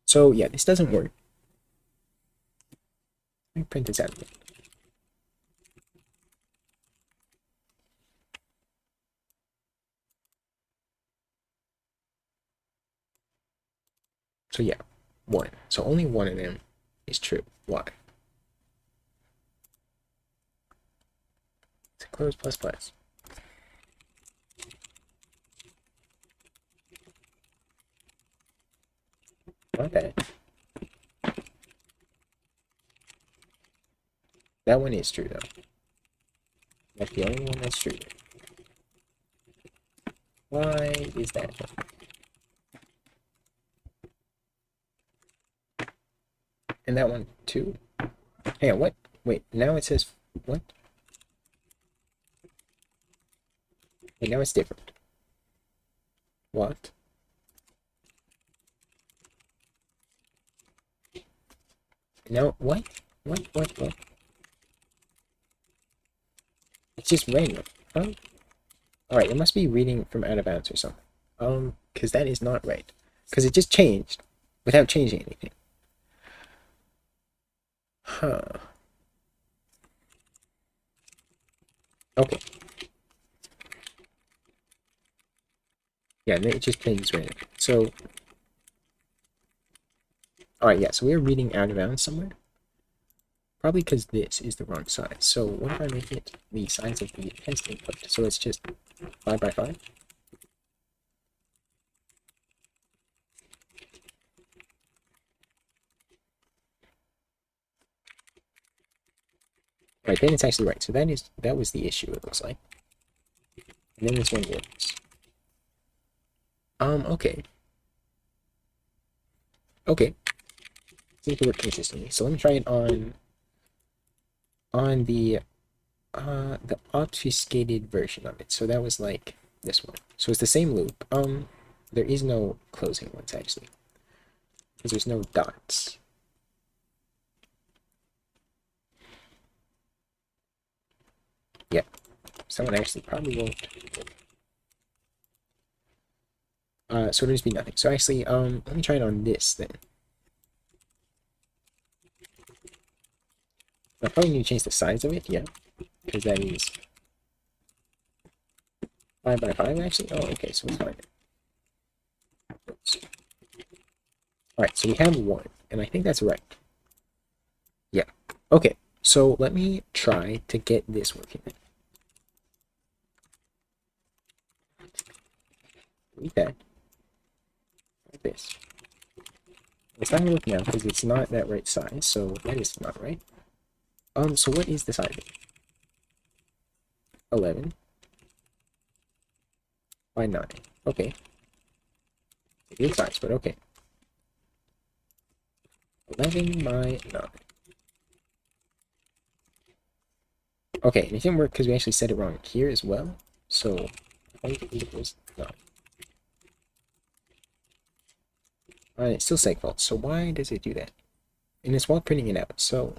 So yeah, this doesn't work. Let me print this out again. So yeah, 1. So only one of them is true. Why? It's a close plus plus. Not bad. That one is true though. That's the only one that's true. Why is that? And that one too? Hang on, what? Wait, now it says what? Wait, now it's different. What? No, what? What? It's just random. Huh? Alright, it must be reading from out of bounds or something. Because that is not right. Because it just changed without changing anything. Huh. Okay. Yeah, and it just changes random. So, alright, yeah, so we're reading out of bounds somewhere. Probably because this is the wrong size. So what if I make it the size of the test input? So it's just 5 by 5? Right, then it's actually right. So that was the issue, it looks like. And then this one works. Okay. Okay. Seems to work consistently. So let me try it on the obfuscated version of it. So that was like this one. So it's the same loop. There is no closing ones actually. Because there's no dots. Yeah. Someone actually probably won't. So it'll just be nothing. So actually, let me try it on this then. I probably need to change the size of it, yeah. Because that is 5 by 5 actually. Oh, okay, so it's fine. Alright, so we have 1, and I think that's right. Yeah. Okay, so let me try to get this working then. Read that. Like this. It's not gonna work now because it's not that right size, so that is not right. So what is the size of it? 11 by 9. Okay. It's a good size, but okay. 11 by 9. Okay, and it didn't work because we actually said it wrong here as well. So, height equals 9. It's still segfault, so why does it do that? And it's while printing it out, so...